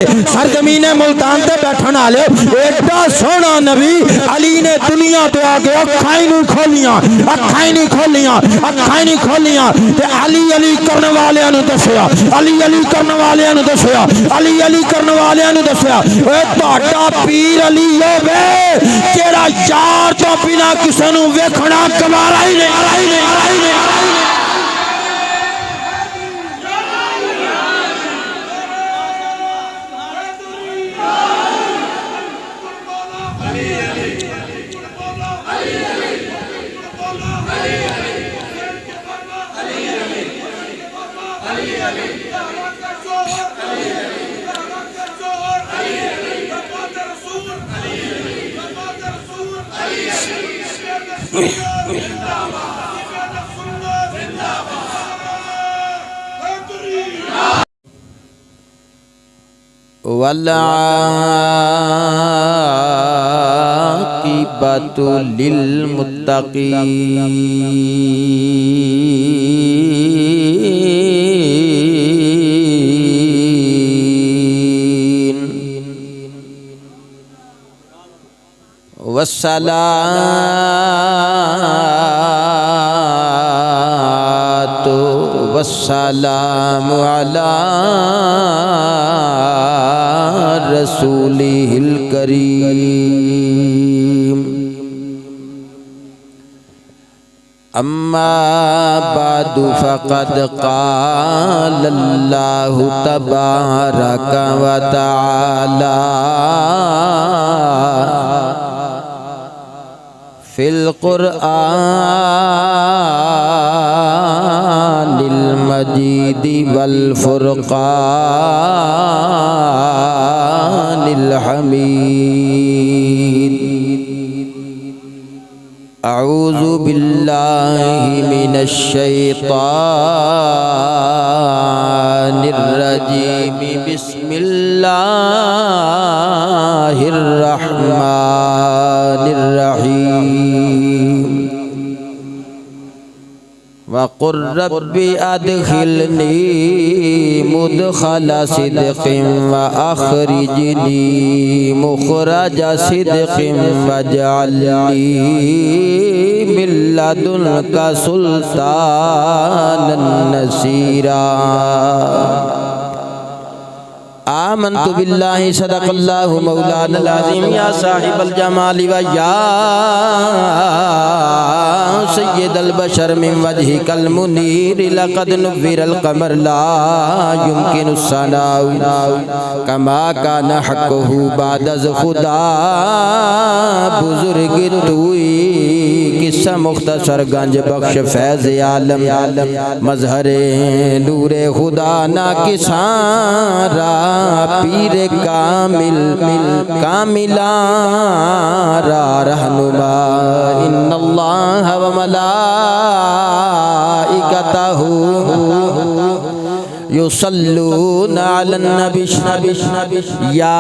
سرزمین ملتان تے بیٹھن والے ایڈا سونا نبی علی نے دنیا تے آ کے اکھاں نہیں کھولیاں تے علی علی کرنے والےاں نوں دسیا علی علی کرنے والےاں نوں دسیا علی علی کرنے والےاں نوں دسیا اے تہاڈا پیر علی ہوے تیرا یار تو بنا کسے نوں ویکھنا گوارا ہی نہیں والعاقبۃ للمتقین والصلاۃ والسلام علی رسولہ الکریم اما بعد فقد قال اللہ تبارک و تعالی فی القرآن المجید والفرقان الحمید اعوذ باللہ من الشیطان الرجیم بسم اللہ الرحمن الرحیم وقل رب ادخلنی مدخل صدق واخرجنی مخرج صدق واجعلنی من لدنک سلطانا نصیرا آمنت باللہ صدق اللہ مولانا العظیم یا صاحب الجمال و یا سید البشر من وجهك المنیر لقد نور القمر لا يمكن الثناء كما كان حقه بعد از خدا بزرگ توئی قصہ مختصر گنج بخش فیض عالم مظہر نور خدا نا کسان را پیر کامل کاملا را رہنما ان اللہ و ملائکتہ یصلون علی النبی یا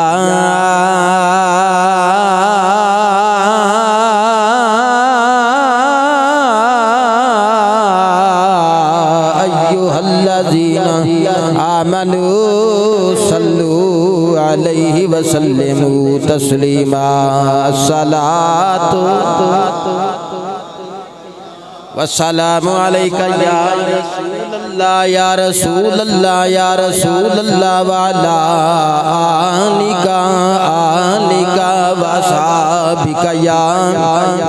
ایھا الذین آمنوا صلوا علیہ وسلموا تسلیما الصلاۃ والسلام علیکہ یا رسول اللہ یا رسول اللہ یا رسول اللہ وعلا آلکہ وصحابکہ یا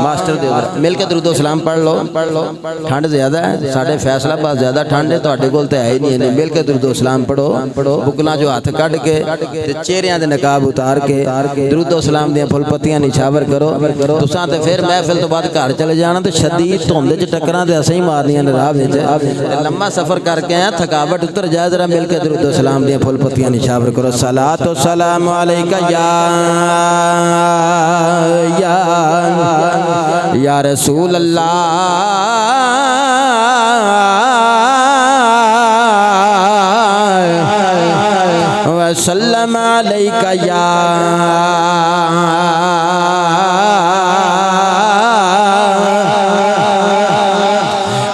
ماسٹر دے مل کے درود و سلام پڑھ لو ٹھنڈ زیادہ ہے ساڑھے فیصلہ بات زیادہ ٹھنڈ ہے تو اٹھے گولتے ہے ہی نہیں مل کے درود و سلام پڑھو بکنا جو ہاتھ کٹ کے چہریاں دے نقاب اتار کے درود و سلام دیا پھل پتیاں نچھاور کرو تو سانتے پھر محفل تو بعد گھر چلے جانا تو شدید دھوندے چ ٹکراں تے اسیں مارنیاں نے راہ وچ لمبا سفر کر کے آیا تھکاوٹ اتر جائے ذرا مل کے درود و سلام دیا پھول پتیاں نچھاور کرو صلاۃ و سلام علیکہ یا رسول اللہ وسلم علیکہ یا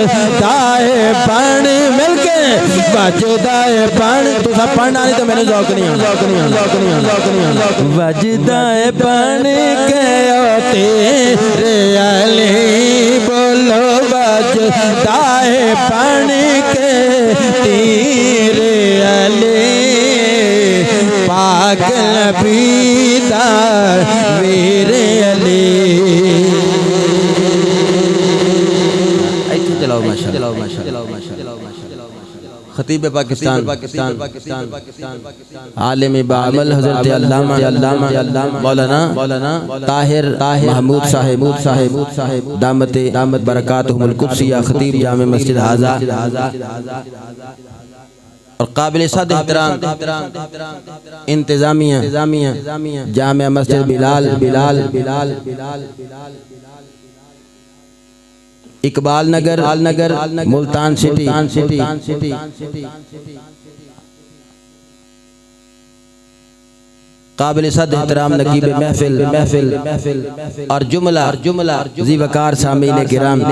بجدا ہے پانی مل کے بجدا ہے پانی تو سب پڑھنا نہیں تو میں نے ذوق نہیں بجدا ہے پانی کے تیرے علی بولو بجدا ہے پانی کے تیرے علی پاک نبی دا میرے علی ایتھے چلاؤ ماشاءاللہ خطیب پاکستان عالم بعمل حضرت علامہ مولانا طاہر محمود صاحب دامت برکاتہم القدسیہ خطیب جامع مسجد حاضہ اور قابل صد احترام انتظامیہ جامع مسجد بلال اقبال نگر ملتان سٹی قابل صد احترام نقیب محفل اور جملہ ذی وقار سامعین کرام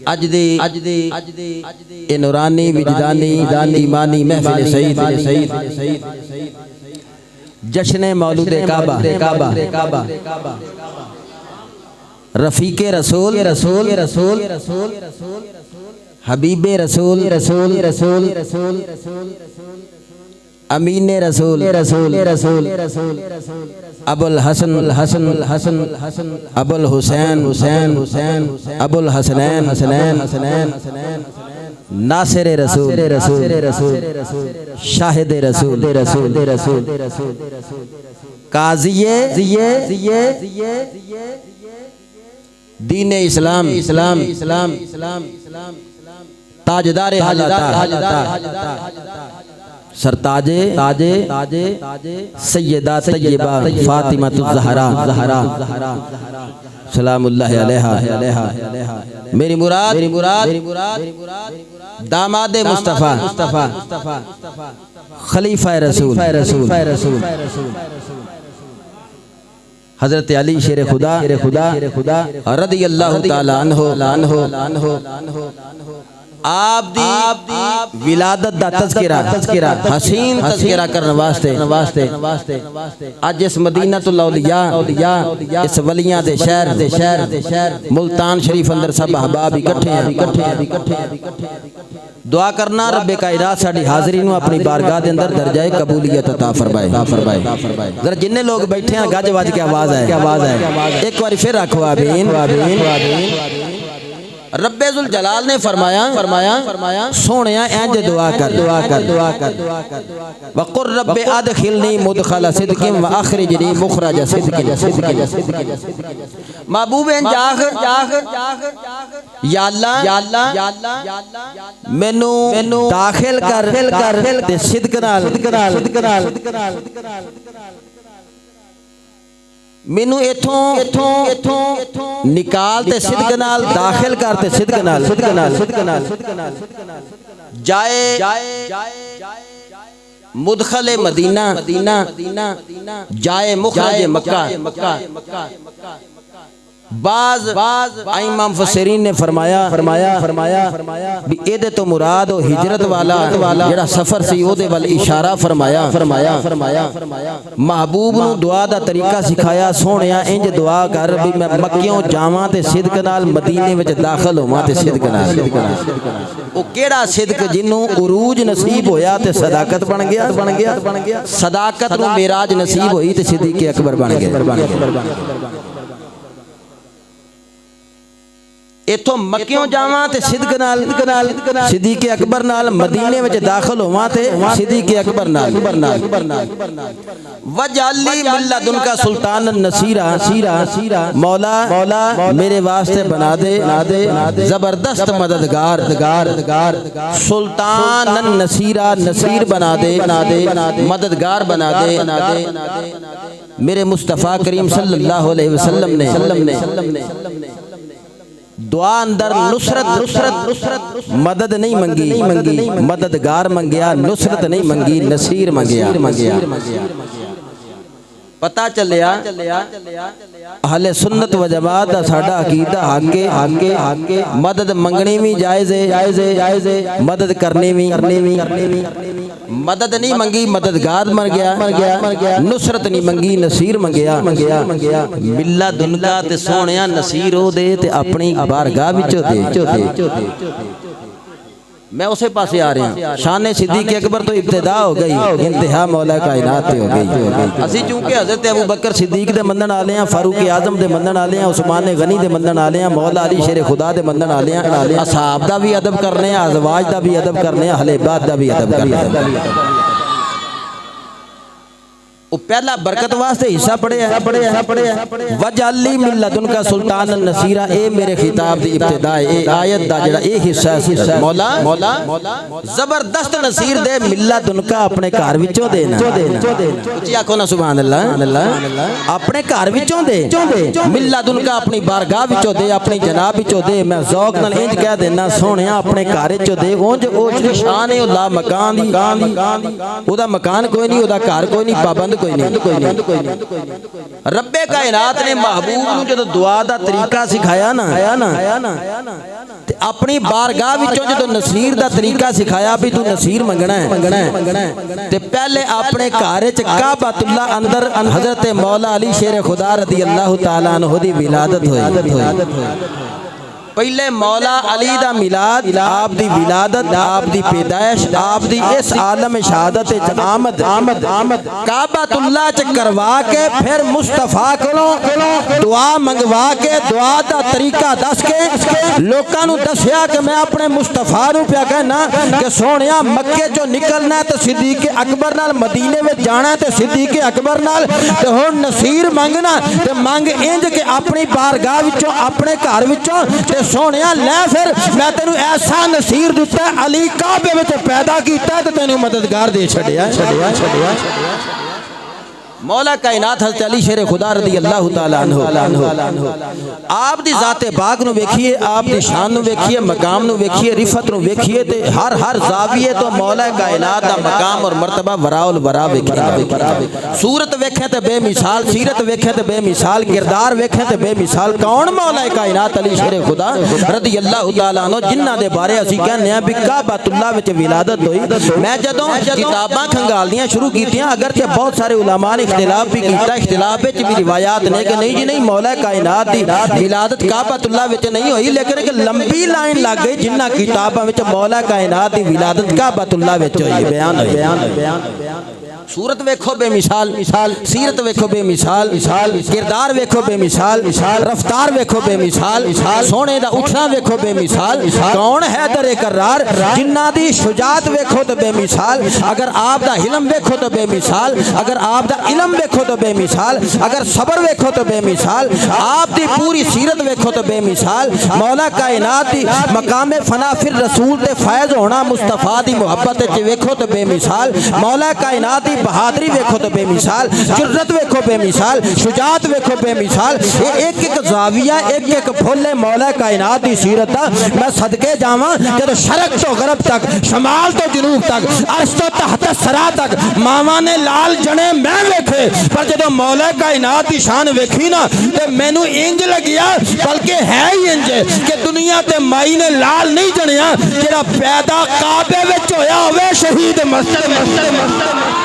اج دی نورانی وجدانی ایمانی محفل سعید جشن مولود کعبہ رفیق رسول حبیب رسول امین رسول ابو الحسن ابو الحسین ابو الحسنین ناصر رسول شاہد رسول قاضی دین اسلام تاجدار سرتاج سیدہ طیبہ فاطمہ الزہرا سلام اللہ علیہا میری مراد داماد مصطفیٰ خلیفہ رسول حضرت علی شیر خدا رضی اللہ تعالی عنہ آپ دی ولادت دا تذکرہ حسین تذکرہ کرنے واسطے آج اس مدینہ الاولیاء اس ولیاں دے شہر ملتان شریف اندر سب احباب اکٹھے ہیں دعا کرنا رب کائنات ساڈی حاضرینوں اپنی بارگاہ دے اندر درجہ قبولیت عطا فرمائے ذرا جننے لوگ بیٹھے ہیں گج وج کے آواز ہے ایک بار پھر رکھو آمین رب ذوالجلال نے فرمایا سونیا انج دعا کر وقر رب ادخلنی مدخل صدق واخرجنی مخرج صدق محبوب انج یا اللہ مینوں داخل کر تے صدق نال مینوں ایتھوں نکال تے صدق نال داخل کر تے صدق نال جائے مدخل مدینہ جائے مخرج مکہ بعض امام مفسرین نے فرمایا بھی ایدے تو مراد و ہجرت والا جڑا سفر سی او دے وال اشارہ فرمایا محبوب نو دعا دا طریقہ سکھایا سونیا انج دعا کر بھی میں مکیوں جاواں تے صدق نال مدینے وچ داخل ہوواں تے صدق نال او کیڑا صدق جنوں عروج نصیب ہویا تے صداقت بن گیا صداقت نو معراج نصیب ہوئی تے صدیق اکبر بن گیا ایتھوں مکیوں جاواں تے صدق نال صدیق اکبر نال مدینے وچ داخل ہوواں تے صدیق اکبر نال وجعلی من لدنک سلطان النصیرہ مولا میرے واسطے بنا دے زبردست مددگار سلطان النصیرہ نصیر بنا دے مددگار بنا دے میرے مصطفیٰ کریم صلی اللہ علیہ وسلم نے دعا اندر نصرت مدد نہیں منگی مددگار منگیا نصرت نہیں منگی نصیر منگیا پتہ چلیا اہل سنت و جماعت دا ساڈا عقیدہ حق ہے مدد منگنی بھی جائز ہے مدد کرنی بھی مدد نہیں منگی مددگار مر گیا نصرت نہیں منگی نصیر منگیا ملا دنگا تے سونیا نصیر ہو دے تے اپنی بارگاہ وچوں دے میں اسے پاسے آ رہے ہیں شان صدیق اکبر تو ابتدا ہو گئی انتہا مولا کائنات ہو گئی اسی چونکہ حضرت ابو بکر صدیق دے مندن آلے ہیں فاروق اعظم دے مندن آلے ہیں عثمان غنی دے مندن آلے ہیں مولا علی شیر خدا دے مندن آلے ہیں اصحاب دا بھی ادب کرنے ہیں ازواج دا بھی ادب کرنے ہیں اہل بیت دا بھی ادب کرنے ہیں وہ پہلا برکت واسطے حصہ پڑے ہیں وجعلی من لدنک سلطان النصیرہ اے میرے خطاب دی ابتدا اے آیت دا جڑا اے حصہ مولا زبردست نصیر دے من لدنک اپنے گھر وچوں دینا اچھی آکھو نا سبحان اللہ اپنے گھر وچوں دے من لدنک اپنی بارگاہ وچوں دے اپنی جناب وچوں دے میں ذوق نال انج کہہ دینا سونیا اپنے گھر وچوں دے اونج او شان ہے اللہ مکان دی او دا مکان کوئی نہیں او دا گھر کوئی نہیں پابند کوئی نہیں رب کائنات نے محبوب نو جدو دعا دا طریقہ سکھایا نا تے اپنی بارگاہ وچوں جدو نصیر دا طریقہ سکھایا بھی تو نصیر منگنا ہے تے پہلے اپنے گھر وچ کعبۃ اللہ اندر حضرت مولا علی شیر خدا رضی اللہ تعالیٰ عنہ دی ولادت ہوئی پہلے مولا علی دا میلاد آپ دی ولادت آپ دی پیدائش آپ دی اس عالم شہادت آمد کعبۃ اللہ چ کروا کے پھر مصطفیٰ کولوں دعا منگوا کے دعا دا طریقہ دس کے لوکاں نو دسیا کہ میں اپنے مصطفیٰ نو پیا کہنا کہ سونیا مکے چوں نکلنا ہے تے صدیق اکبر نال مدینے وچ جانا ہے تے صدیق اکبر نال تے ہن نصیر منگنا تے منگ انج کہ اپنی بارگاہ وچوں اپنے گھر وچوں تے سونیا لے پھر میں تینوں ایسا نصیر دیتا ہے علی کعبے وچ پیدا کیتا ہے تے تینوں مددگار دے چھڑیا مولا کائنات حضرت علی شیر خدا رضی اللہ تعالیٰ عنہ آپ دی ذات پاک نو ویکھیے آپ دی شان نو ویکھیے مقام نو ویکھیے رفت نو ویکھیے تے ہر زاویے تو مولا کائنات دا مقام اور مرتبہ وراء الورا ویکھیے صورت ویکھے تے بے مثال سیرت ویکھے تے بے مثال کردار ویکھے تے بے مثال کون مولا کائنات علی شیر خدا رضی اللہ تعالیٰ عنہ جنہ دے بارے اسی کہنے ہیں بھی کعبۃ اللہ وچ ولادت ہوئی میں جدوں کتاباں کھنگالدیاں شروع کیتیاں اگرچہ بہت سارے علماء نے اختلاف بھی کیتا اختلاف وچ بھی روایات نے کہ نہیں جی نہیں مولا کائنات دی ولادت کعبۃ اللہ وچ نہیں ہوئی لیکن ایک لمبی لائن لگ گئی جنہ کتاباں وچ مولا کائنات دی ولادت کعبۃ اللہ وچ ہوئی بیان ہوئی صورت ویکھو بے مثال سیرت ویکھو بے مثال کردار ویکھو بے مثال رفتار ویکھو بے مثال سونے دا اٹھنا ویکھو بے مثال کون ہے در کرار جنہ دی شجاعت ویکھو تو بے مثال اگر آپ دا علم ویکھو تو بے مثال اگر آپ دا علم ویکھو تو بے مثال اگر صبر ویکھو تو بے مثال آپ دی پوری سیرت ویکھو تو بے مثال مولا کائنات دی مقام فنا فر رسول تے فائز ہونا مصطفیٰ دی محبت تے ویکھو تو بے مثال مولا کائنات دی بہادری ویکھو تو بے مثال جرت ویکھو بے مثال شجاعت ویکھو بے مثال ایک زاویہ ایک پھول مولا کائنات دی سیرت میں صدقے جاواں جدو شرق تو غرب تک شمال تو جنوب تک عرش تو تحت سرا تک ماواں نے لال جنے میں ویکھے پر جدو مولا کائنات دی شان ویکھی نا تے مینوں انج لگیا بلکہ ہے ہی انج کہ دنیا تے مائی نے لال نہیں جنیا جڑا پیدا کعبے وچ ہویا ہوے شہید مسجد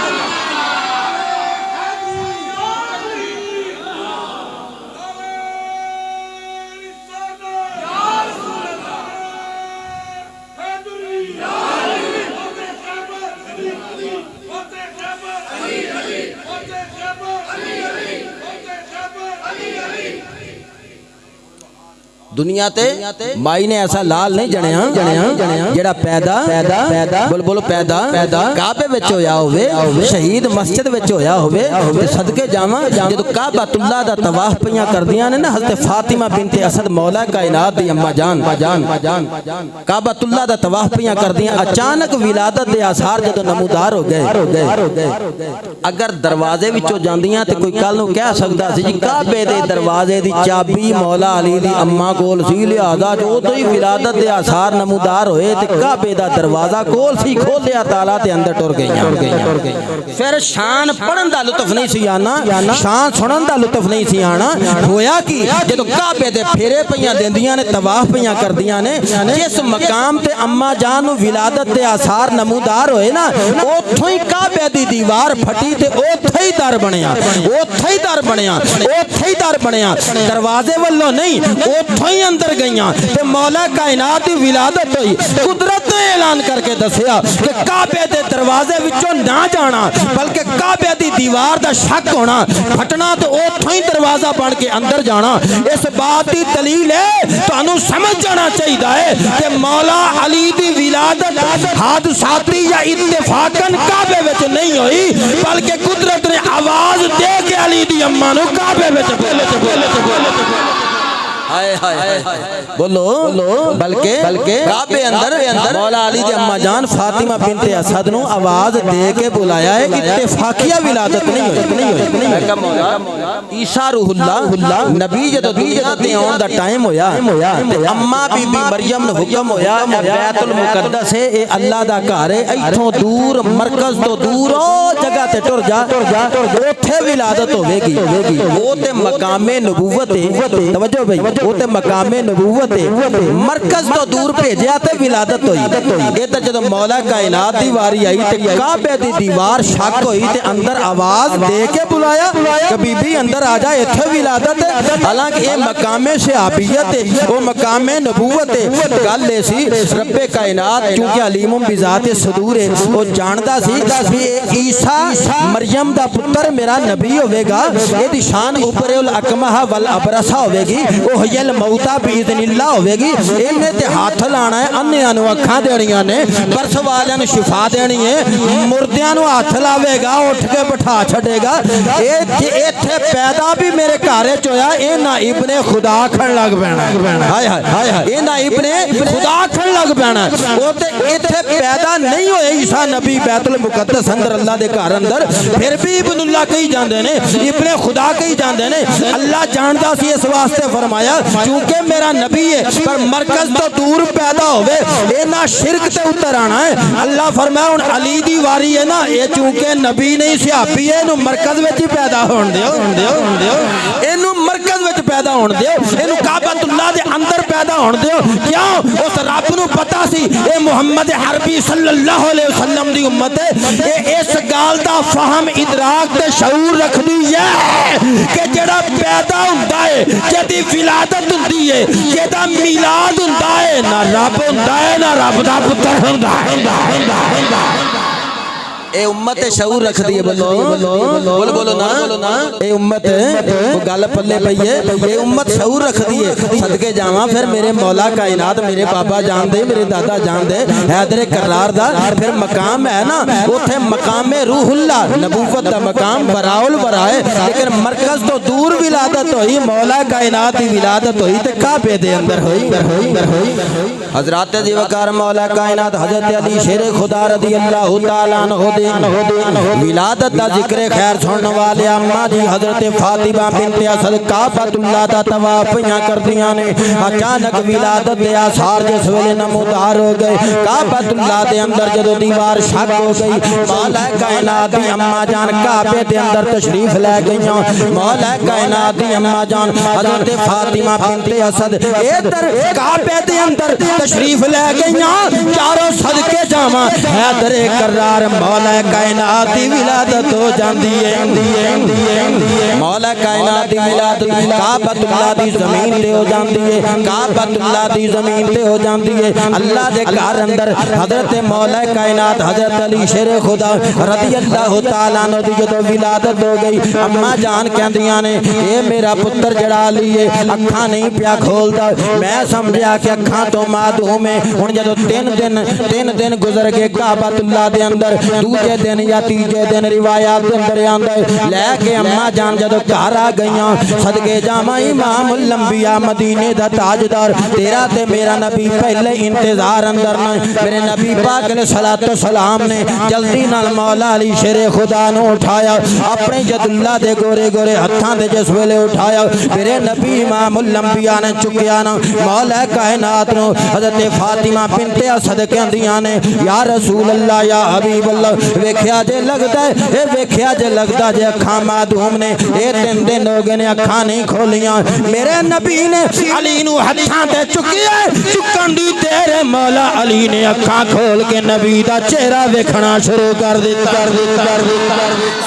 دنیا تے مائی نے ایسا لال نہیں جنیا جڑا پیدا بول پیدا کعبے وچ ہویا ہوے شہید مسجد وچ ہویا ہوے تے صدقے جاواں جدوں کعبۃ اللہ دا طواف پیاں کردیاں نے نا حضرت فاطمہ بنت اسد مولا کائنات دی اما جان کعبۃ اللہ دا طواف پیاں کردیاں اچانک ولادت دے آثار جدوں نمودار ہو گئے اگر دروازے وچوں جاندیاں تے کوئی کل نوں کہہ سکدا سی جی کعبے دے دروازے دی چابی مولا علی دی اما کول سی لہذا جو تو ہی ولادت دے آثار نمودار ہوئے تے کعبے دا دروازہ کول سی کھولیا تالا تے اندر ٹر گئیاں پھر شان پڑھن دا لطف نہیں سی آنا شان سنن دا لطف نہیں سی آنا ہویا کی جدو کعبے دے پھیرے پیاں دیندیاں نے طواف پیاں کردیاں نے جس مقام تے اما جان ولادت دے آثار نمودار ہوئے نا اوتھوں ہی کعبے دی دیوار پھٹی تے اوتھے ہی در بنیا اوتھے ہی در بنیا اوتھے ہی در بنیا دروازے والوں نہیں اوتھوں ہی اندر گئیاں تے مولا کائنات دی ولادت ہوئی قدرت نے اعلان کر کے دسیا کہ کعبے دے دروازے وچوں نہ جانا بلکہ کعبے دی دیوار دا شک ہونا پھٹنا تے اوتھوں ہی دروازہ بن کے اندر جانا اس بات دی دلیل ہے تانوں سمجھ جانا چاہیے کہ مولا علی دی ولادت حادثاتی یا اتفاقاً کعبے وچ نہیں ہوئی بلکہ قدرت نے آواز دے کے علی دی اماں نو کعبے وچ بولو بلکہ کعبے اندر مولا علی دی اماں جان فاطمہ بنت اسد نو آواز دے کے بلایا ہے کہ اتفاقیہ ولادت نہیں ہوئی عیسیٰ روح اللہ نبی جدو دنیا تے آن دا ٹائم ہویا تے اماں بی بی مریم نو حکم ہویا اے بیت المقدس ہے اے اللہ دا گھر ہے ایتھوں دور مرکز تو دور او جگہ تے ٹر جا اوتھے ولادت ہوے گی وہ تے مقام نبوت ہے توجہ بھائی وہ تے مقام نبوت ہے مرکز تو دور بھیجیا تے ولادت ہوئی ادھر جدو مولا کائنات دی واری آئی تے کعبے دی دیوار شک ہوئی تے اندر آواز دے کے بلایا کہ بی بی اندر آ جا ایتھے ولادت ہے حالانکہ یہ مقام صحابیت ہے وہ مقام نبوت ہے گل ایسی رب کائنات چونکہ علیم بذات صدور ہے وہ جاندا سی کہ عیسیٰ مریم دا پتر میرا نبی ہوے گا یہ دی شان اوپر الاکمہ والابرصہ ہوے گی وہ حی الموتى باذن اللہ ہوے گی انہیں تے ہاتھ لانا ہے انہیاں نو اکھاں دینیاں نے برس والیاں نو شفا دینی ہے مردیاں نو ہاتھ لاوے گا اٹھ کے بٹھا چھڑے گا ایتھے پیدا بھی میرے گھر وچ ہویا اے نا ابن خدا کھن لگ پینا ہائے ہائے اے نا ابن خدا کھن لگ پینا او تے ایتھے پیدا نہیں ہوئے عیسیٰ نبی بیت المقدس اندر اللہ دے گھر اندر پھر بھی ابن اللہ کہی جاندے نے ابن خدا کہی جاندے نے اللہ جاندا سی اس واسطے فرمایا چونکہ میرا نبی ہے پر مرکز تو دور پیدا ہوئے اے نا شرک تے اتر آنا ہے اللہ فرمایا ان علی دی واری ہے نا اے چونکہ نبی نہیں صحابی ہے انہوں مرکز وچ ہی پیدا ہون دیو انہوں مرکز وچ پیدا ہون دیو انہوں کعبۃ اللہ دے اندر پیدا ہون دیو کیوں اس رب نو پتا سی اے محمد عربی صلی اللہ علیہ وسلم دی امت ہے اے اس گال دا فہم ادراک تے شعور رکھ دی ہے کہ جڑا پیدا ہوندا ہے جدی ولادت ہوندی ہے جدا میلاد ہوندا ہے نہ رب ہوندا ہے نہ رب دا پتر ہوندا ہے اے امت شعور رکھ دیئے بولو نا اے امت وہ گل پلے پئیے اے امت شعور رکھ دیئے صدقے جاواں پھر میرے مولا کائنات میرے بابا جان دے میرے دادا جان دے حیدر کرار دا پھر مقام ہے نا اوتھے مقام روح اللہ نبوت دا مقام براء البراء ہے لیکن مرکز تو دور ولادت ہوئی مولا کائنات دی ولادت ہوئی تے کعبے دے اندر ہوئی حضرات دی وقار مولا کائنات حضرت علی شیر خدا رضی اللہ تعالیٰ عنہ دے ولادت دا ذکر خیر سننے والے اماں جی حضرت فاطمہ بنت اسد کعبۃ اللہ دا طواف پیاں کردیاں نے اچانک ولادت دے آثار جس ویلے نمودار ہو گئے کعبۃ اللہ دے اندر جدوں دیوار شک ہو گئی مولا کائنات دی اماں جان کعبے دے اندر تشریف لے گئیاں مولا کائنات دی اماں جان حضرت فاطمہ بنت اسد ادھر کعبے دے اندر تشریف لے گئیاں چاروں صدقے جاواں حیدر کرار مولا کائنات دی ولادت ہو جاندی ہے مولا کائنات دی ولادت کعبۃ اللہ دی زمین تے ہو جاندی ہے کعبۃ اللہ دی زمین تے ہو جاندی ہے اللہ دے گھر اندر حضرت مولا کائنات حضرت علی شیر خدا رضی اللہ تعالیٰ عنہ دی جدوں ولادت ہو گئی اماں جان کہندیاں نے اے میرا پتر جڑا علی ہے اکھاں نہیں پیا کھولدا میں سمجھیا کہ اکھاں تو معدوم ہے ہن جدوں تین دن گزر گزر گئے کعبۃ اللہ دے اندر دوجے دن یا تیجے دن روایات دے اندر آندا ہے لے کے اما جان جدو گھر آ گئیاں صدقے جاواں امام الانبیاء مدینے دا تاجدار تیرا تے میرا نبی پہلے انتظار اندر نہ میرے نبی پاک علیہ الصلوۃ والسلام نے جلدی نال مولا علی شیر خدا نو اٹھایا اپنے ید اللہ دے گورے گورے ہتھاں دے جس ویلے اٹھایا میرے نبی امام الانبیاء نے چکیا نا مولا کائنات نو حضرت فاطمہ بنت اسد کہندیاں نے یا رسول اللہ یا حبیب اللہ ویکھیا جے لگدا ہے اے ویکھیا جے لگدا جے اکھاں معدوم نے اے 3 دن ہو گئے نے اکھاں نہیں کھولیاں میرے نبی نے علی نو ہتھاں تے چکیا چکن دی تیرے مولا علی نے اکھاں کھول کے نبی دا چہرہ ویکھنا شروع کر دیتا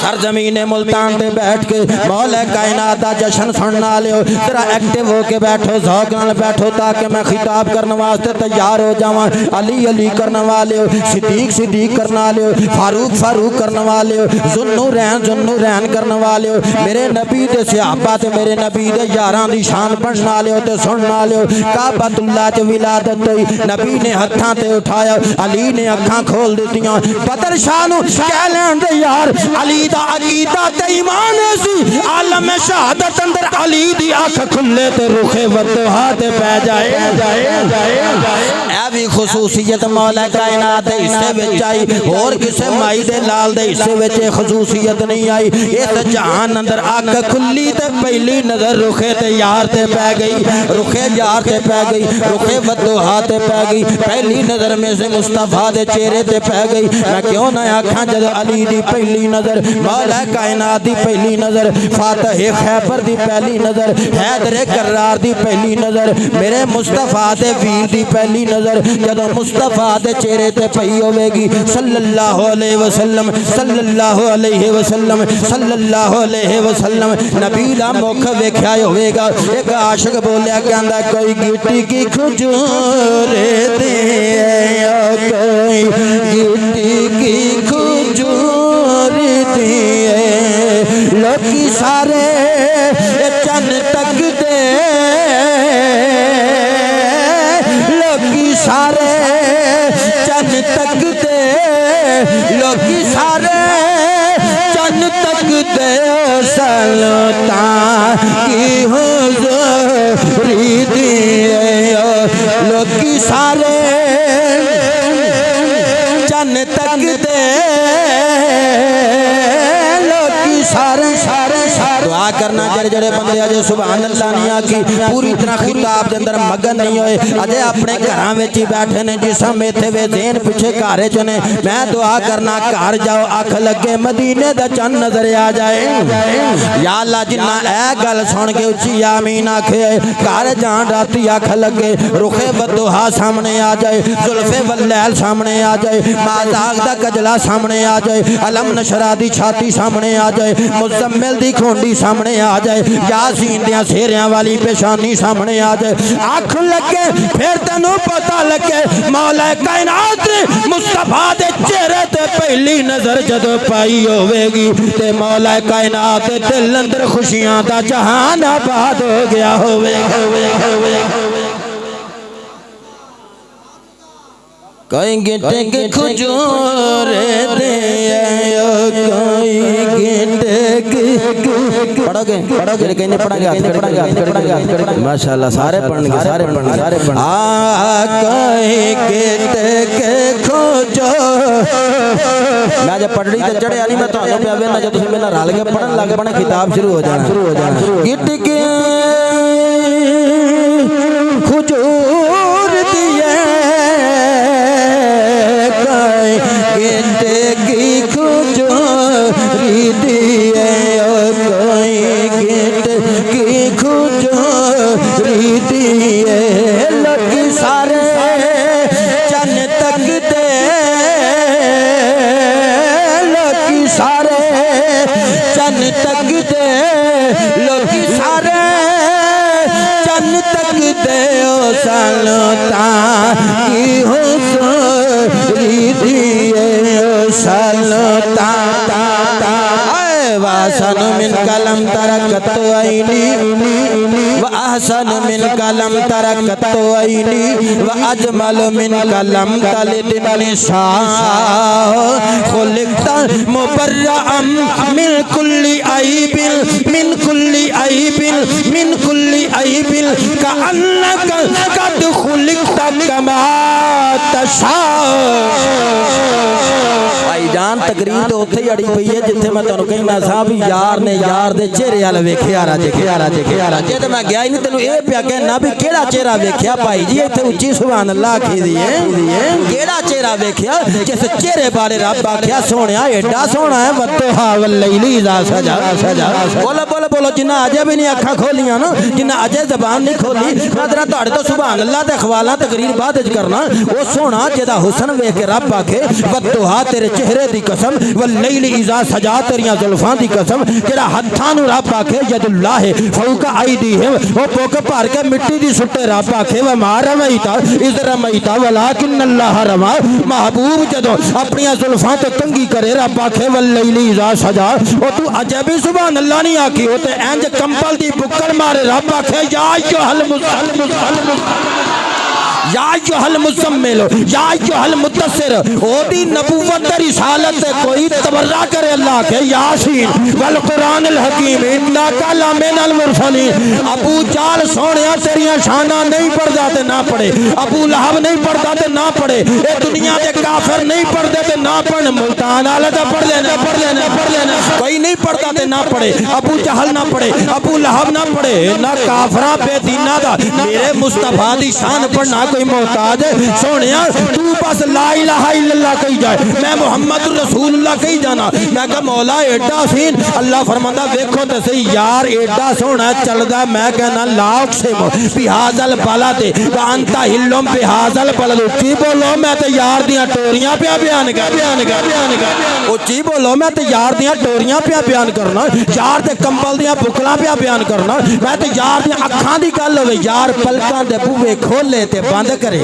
سرزمین ملتان تے بیٹھ کے مولا کائنات دا جشن سننا لیو ذرا ایکٹیو ہو کے بیٹھو ذوق نال بیٹھو تاکہ میں خطاب کرنے واسطے تیار ہو جاواں علی علی کرنے والے صدیق صدیق کرنے والے فاروق فاروق کرنے والے ذوالنورین کرنے والے میرے نبی دے صحابہ تے میرے نبی دے یاراں دی شان بننے والے تے سننے والے کعبۃ اللہ تے ولادت ہوئی نبی نے ہتھاں تے اٹھایا علی نے اکھاں کھول دتیاں بدر شاہ نو کہہ لین دے یار علی دا عقیدہ تے ایمان سی عالم شہادت اندر علی دی اکھ کھلے تے رخ وضحا تے پے جائے اے بھی خصوصیت مولا کائنات دے حصے وچ آئی اور کسے مائی دے لال دے حصے وچ خصوصیت نہیں آئی اس جہان اندر اکھ کھلی تے پہلی نظر رخ تے یار تے پے گئی رخ یار تے پے گئی رخ وضحا تے پے گئی پہلی نظر میں سے مصطفیٰ دے چہرے تے پے گئی میں کیوں نہ آکھاں جد علی دی پہلی نظر مولا کائنات دی پہلی نظر فاتح خیبر دی پہلی نظر حیدر کرار دی پہلی نظر میرے مصطفیٰ دے ویر دی پہلی نظر جد مصطفیٰ دے چہرے تے پئی ہوے گی صلی اللہ علیہ وسلم صلی اللہ علیہ وسلم صلی اللہ علیہ وسلم نبی دا مکھ ویکھیا ہوے گا ایک عاشق بولیا کہندا کوئی گٹی کی کھجور دے کوئی گٹی کی کھجور دے لوکی سارے چن تک دے لوکی سارے چن تک دے لوکی سارے چن تک دے سلطان کی حضوری دی لوکی سارے چن تک دے لوکی سارے دعا کرنا جڑے جڑے بندے اجے سبحان اللہ نہیں آکھی پوری طرح خطاب دے اندر مگن نہیں ہوئے اجے اپنے گھراں وچ ہی بیٹھے نے جسم ایتھے وے ذہن پیچھے گھر چ نے میں دعا کرنا گھر جاؤ اکھ لگے مدینے دا چن نظر آ جائے یا اللہ جنہ اے گل سن کے اچھی آمین آکھے گھر جان راتی اکھ لگے رخ وضحا سامنے آ جائے زلف واللیل سامنے آ جائے مازاغ دا کجلا سامنے آ جائے علم نشرا دی چھاتی سامنے آ جائے مزمل دی کھونڈی سامنے آ جائے یاسین دیاں سیریاں والی پیشانی سامنے آ جائے آنکھ لگے پھر تینوں پتہ لگے مولا کائنات مصطفیٰ دے چہرے تے پہلی نظر جدو پائی ہوئے گی تے مولا کائنات دل اندر خوشیاں دا جہان آباد ہو گیا ہوئے کوئی گٹے کے کھجور دے کوئی گٹے کے پڑھو گے کہیں نہیں پڑھا گیا ماشاءاللہ سارے پڑھن گے کوئی گٹے کے کھجور میں جب پڑھ رہی تو چڑھے آنی میں تو آنوں پہ آوے نا جب تُسے میں نہ رال کے پڑھن لگ پڑھنے کتاب شروع ہو جانا گٹ کے کھجور دیئے گٹے کی کھجوری دیئے کوئی گٹے کی کھجوری دیئے لوکی سارے چن تک دے لوکی سارے چن تک دے لوکی سارے چن تک دے او سلطان کی حضوری دیئے او سلطان اے واسن من کلم ترکت عینی احسن منک لم ترکت عینی واجمل منک لم تلد النساء خلقت مبرئا من كل عیب من كل عیب من كل عیب کأنک قد خلقت کما تشاء بھائی جان تقریر تو اتھے ہی اڑی پئی ہے جتھے میں تانوں کہنا سا بھی یار نے یار دے چہرے ول ویکھیا راجے جے تے میں گیا ہی نہیں تینوں اے پیا کہنا بھی کیڑا چہرہ ویکھیا بھائی جی ایتھے اچھی سبحان اللہ آکھی دی ہے کیڑا چہرہ ویکھیا جس چہرے بارے رب آکھیا سونیا ایڈا سونا ہے والضحیٰ واللیل اذا سجا بولو جنہ اجے بھی نہیں اکھاں کھولیاں نا جنہ اجے زبان نہیں کھولی نظرہ تہاڈے تو سبحان اللہ تے اخوالاں تقریر بعد وچ کرنا او سونا جدا حسن ویکھ کے رب آکھے والضحیٰ تیرے چہرے دی قسم واللیل اذا سجا تیریاں زلفاں دی قسم جڑا ہتھاں نوں رب آکھے ید اللہ فوق ایدیہم او پوک بھر کے مٹی دی سٹے رب آکھے وما رمیتا اذ رمیتا ولکن اللہ رما محبوب جدوں اپنی زلفاں تو کنگھی کرے رب آکھے واللیل اذا سجا او تو اجے بھی سبحان اللہ نہیں آکھی او تے انج کمبل دی بکڑ مارے رب آکھے یا ایھا یا ایھا المزمل یا ایھا المدثر او دی نبوت رسالت کوئی تبرہ کرے اللہ کے یاسین والقرآن الحکیم انک لمن المرسلین ابو جال سونیا تیریاں شاناں نہیں پڑھدا تے نہ پڑھے ابو لہب نہیں پڑھدا تے نہ پڑھے اے دنیا دے کافر نہیں پڑھدے تے نہ پڑھن ملتان والے تے پڑھ لینے کوئی نہیں پڑھدا تے نہ پڑھے ابو جہل نہ پڑھے ابو لہب نہ پڑھے نہ کافراں بے دیناں دا میرے مصطفیٰ دی شان پڑھنا کوئی محتاج ہے سونیا تو بس لا الہ الا اللہ کہی جائے میں محمد رسول اللہ کہی جانا میں کہا مولا ایڈا سین اللہ فرماندہ ویکھو تے صحیح یار ایڈا سونا چلدا میں کہنا لا اقسم بہذا البلد وانت حل بہذا البلد اچھی بولو میں تے یار دیاں ٹوریاں پیا بیان کر اچھی بولو میں تے یار دیاں ٹوریاں پیا بیان کرنا یار تے کمبل دیاں بکلاں پیا بیان کرنا میں تے یار دیاں اکھاں دی گل ہوے یار پلکاں دے بوے کھولے تے بند کرے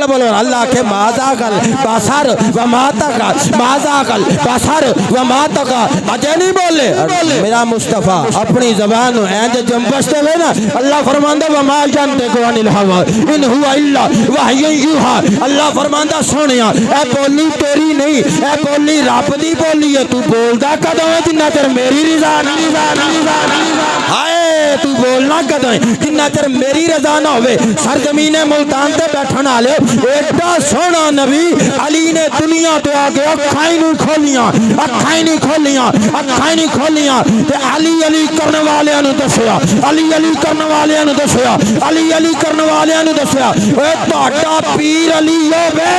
بولو اللہ کے ماذا قل بصر وما طغى ماذا قل بصر وما طغى اجے نہیں بولے میرا مصطفیٰ اپنی زبان اینج جنبشتے ہوئے نا اللہ فرماندہ وما ينطق عن الهوى ان هو الا وحی یوحى اللہ فرماندہ سونیا اے بولی تیری نہیں اے بولی رب دی بولی ہے تو بولدا کدوں ہے جنہ چر میری رضا ہائے تو بولنا کدوں ہے جنہ چر میری رضا نہ ہوئے سرزمین ملتان تے بیٹھن والے ایڈا سونا نبی علی نے دنیا تے آ کے اکھاں نہیں کھولیاں تے علی کرن والیاں نوں دسیا علی کرن والیاں نوں دسیا اے تہاڈا پیر علی ہوے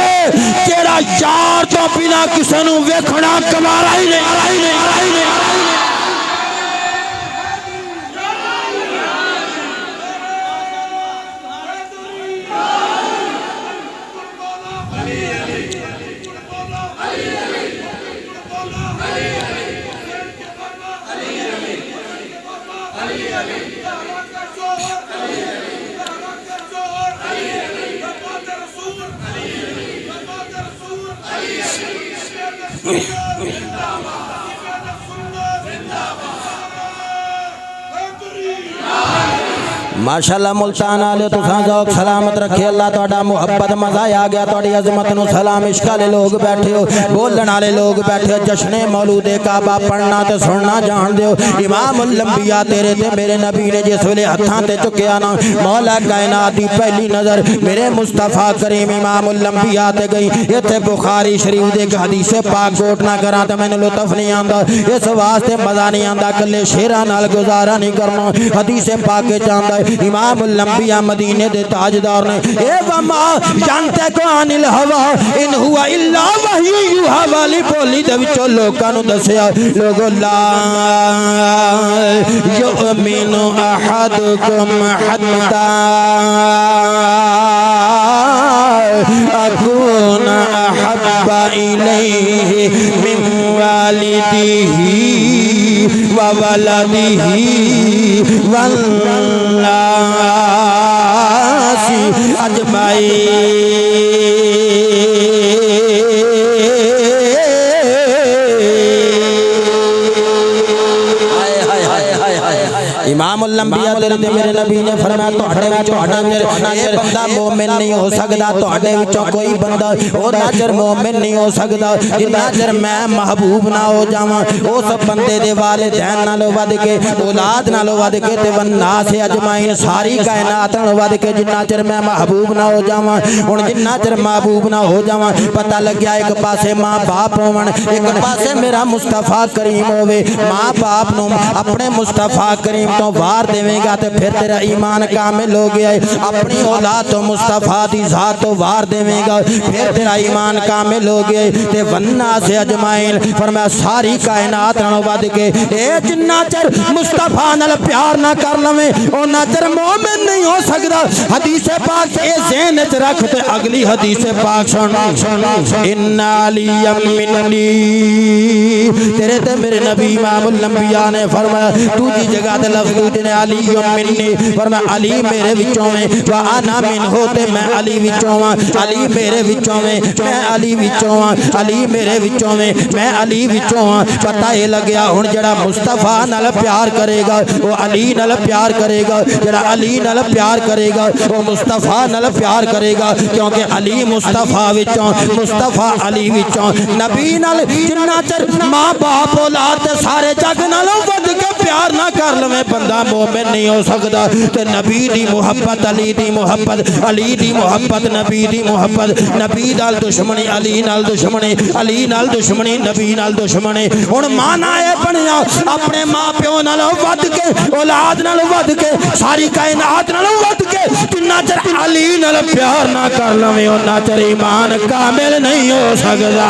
جیڑا یار تو بنا کسے نوں ویکھنا کمالا ہی نہیں ماشاءاللہ ملتان آلے تو ذوق سلامت رکھے اللہ توڑا محبت مزہ آ گیا توڑی عظمت نو سلام عشق والے لوگ بیٹھے ہو بولن والے لوگ بیٹھے ہو جشن مولود کعبہ پڑھنا تے سننا جان دیو امام الانبیاء تیرے تے میرے نبی نے جس ویلے ہتھاں تے چکیا نا مولا کائنات دی پہلی نظر میرے مصطفیٰ کریم امام الانبیاء تے گئی ایتھے بخاری شریف دے حدیث پاک کوٹ نہ کراں تے مینوں لطف نہیں آندا اس واسطے مزہ نہیں آندا کلے شیراں نال گزارا نہیں کرنا حدیث پاک وچ آندا امام الانبیاء مدینے دے تاجدار نے اے وما ينطق عن الهوى ان هو الا وحی یوحى والی بولی دے وچوں لوکاں نوں دسیا لوگ لا یؤمن احدکم حتی اکون احب الیہ من والدہ وولدہ والناس اجمعین امام الانبیاء میرے تے میرے نبی نے فرمایا تواڈے وچوں ناچر اے بندہ مومن نہیں ہو سکدا تواڈے وچوں کوئی بندہ او ناچر مومن نہیں ہو سکدا جنہ چر میں محبوب نہ ہو جاواں اس بندے دے والدین نالوں ود کے اولاد نالوں ود کے تے والناس اجمعین ساری کائنات نالوں ود کے جنہ چر میں محبوب نہ ہو جاواں ہن جنہ چر محبوب نہ ہو جاواں پتہ لگیا ایک پاسے ماں باپ ہون ایک پاسے میرا مصطفیٰ کریم ہوے ماں باپ نو اپنے مصطفیٰ کریم تو وار دیویں گا تے پھر تیرا ایمان کامل ہو گیا ہے اپنی اولاد تو مصطفیٰ دی ذات تو وار دیویں گا پھر تیرا ایمان کامل ہو گیا ہے تے والناس اجمعین فرمایا ساری کائنات نالوں ود کے اے جنہ چر مصطفیٰ نال پیار نہ کر لویں اوناں چر مومن نہیں ہو سکدا حدیث پاک اے ذہن وچ رکھ تے اگلی حدیث پاک سن ان علی منی تیرے تے میرے نبی امام الانبیاء نے فرمایا دوسری جگہ تے لفظ نے علی منی فرمایا علی میرے وچوں میں وانا منہ تے میں علی وچوں ہاں علی میرے وچوں میں علی وچوں ہاں علی میرے وچوں میں علی وچوں ہاں پتہ یہ لگیا ہن جڑا مصطفیٰ نال پیار کرے گا وہ علی نال پیار کرے گا جڑا علی نال پیار کرے گا وہ مصطفیٰ نال پیار کرے گا کیونکہ علی مصطفیٰ وچوں مصطفیٰ علی وچوں نبی نال جنہ چر ماں باپ اولاد سارے جگ نالوں ود کے پیار نہ کر لویں بندہ مومن نہیں ہو سکدا تے نبی دی محبت علی دی محبت علی دی محبت نبی دی محبت نبی نال دشمنی علی نال دشمنی علی نال دشمنی نبی نال دشمنی ہن مانا اے بنیا اپنے ماں پیو نال ود کے اولاد نال ود کے ساری کائنات نال ود کے جنہ چر علی نال پیار نہ کر لویں اوناں چر ایمان کامل نہیں ہو سکدا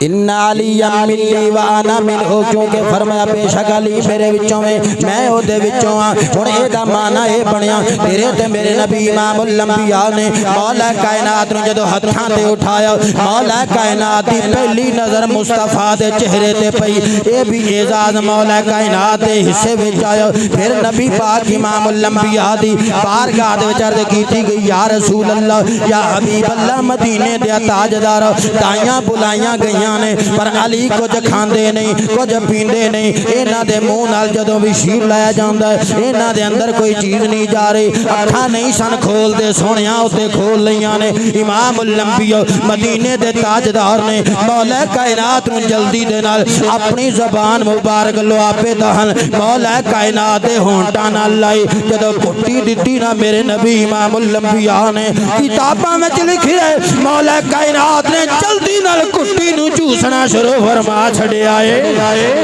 ان علی منی وانا منہ کیونکہ فرمایا بے شک علی میرے وچوں میں او دے وچوں ہاں ہن اے دا معنی اے بنیا تیرے تے میرے نبی امام الانبیاء نے مولا کائنات نو جدوں ہتھاں تے اٹھایا مولا کائنات دی پہلی نظر مصطفیٰ دے چہرے تے پئی اے بھی اعزاز مولا کائنات دے حصے وچ آیا پھر نبی پاک امام الانبیاء دی بارگاہ دے وچ عرض کیتی گئی یا رسول اللہ یا حبیب اللہ مدینے دے تاجدار دائیاں بلائیاں گئیاں نے پر علی کچھ کھاندے نہیں کچھ پیندے نہیں انہاں دے منہ نال جدوں بھی شیر لایا جاندا ہے انہاں دے اندر کوئی چیز نہیں جا رہی اکھاں نہیں سن کھول دے سونیاں اوتے کھول لیاں نے امام الانبیاء مدینے دے تاجدار نے مولا کائنات نو جلدی دے نال اپنی زبان مبارک لوابے دہن مولا کائنات دے ہونٹاں نال لائی جدوں پٹی دتی نا میرے نبی امام الانبیاء نے کتاباں وچ لکھیا ہے مولا کائنات نے جلدی نال کٹی نو چوسنا شروع فرما چھڑیا ہے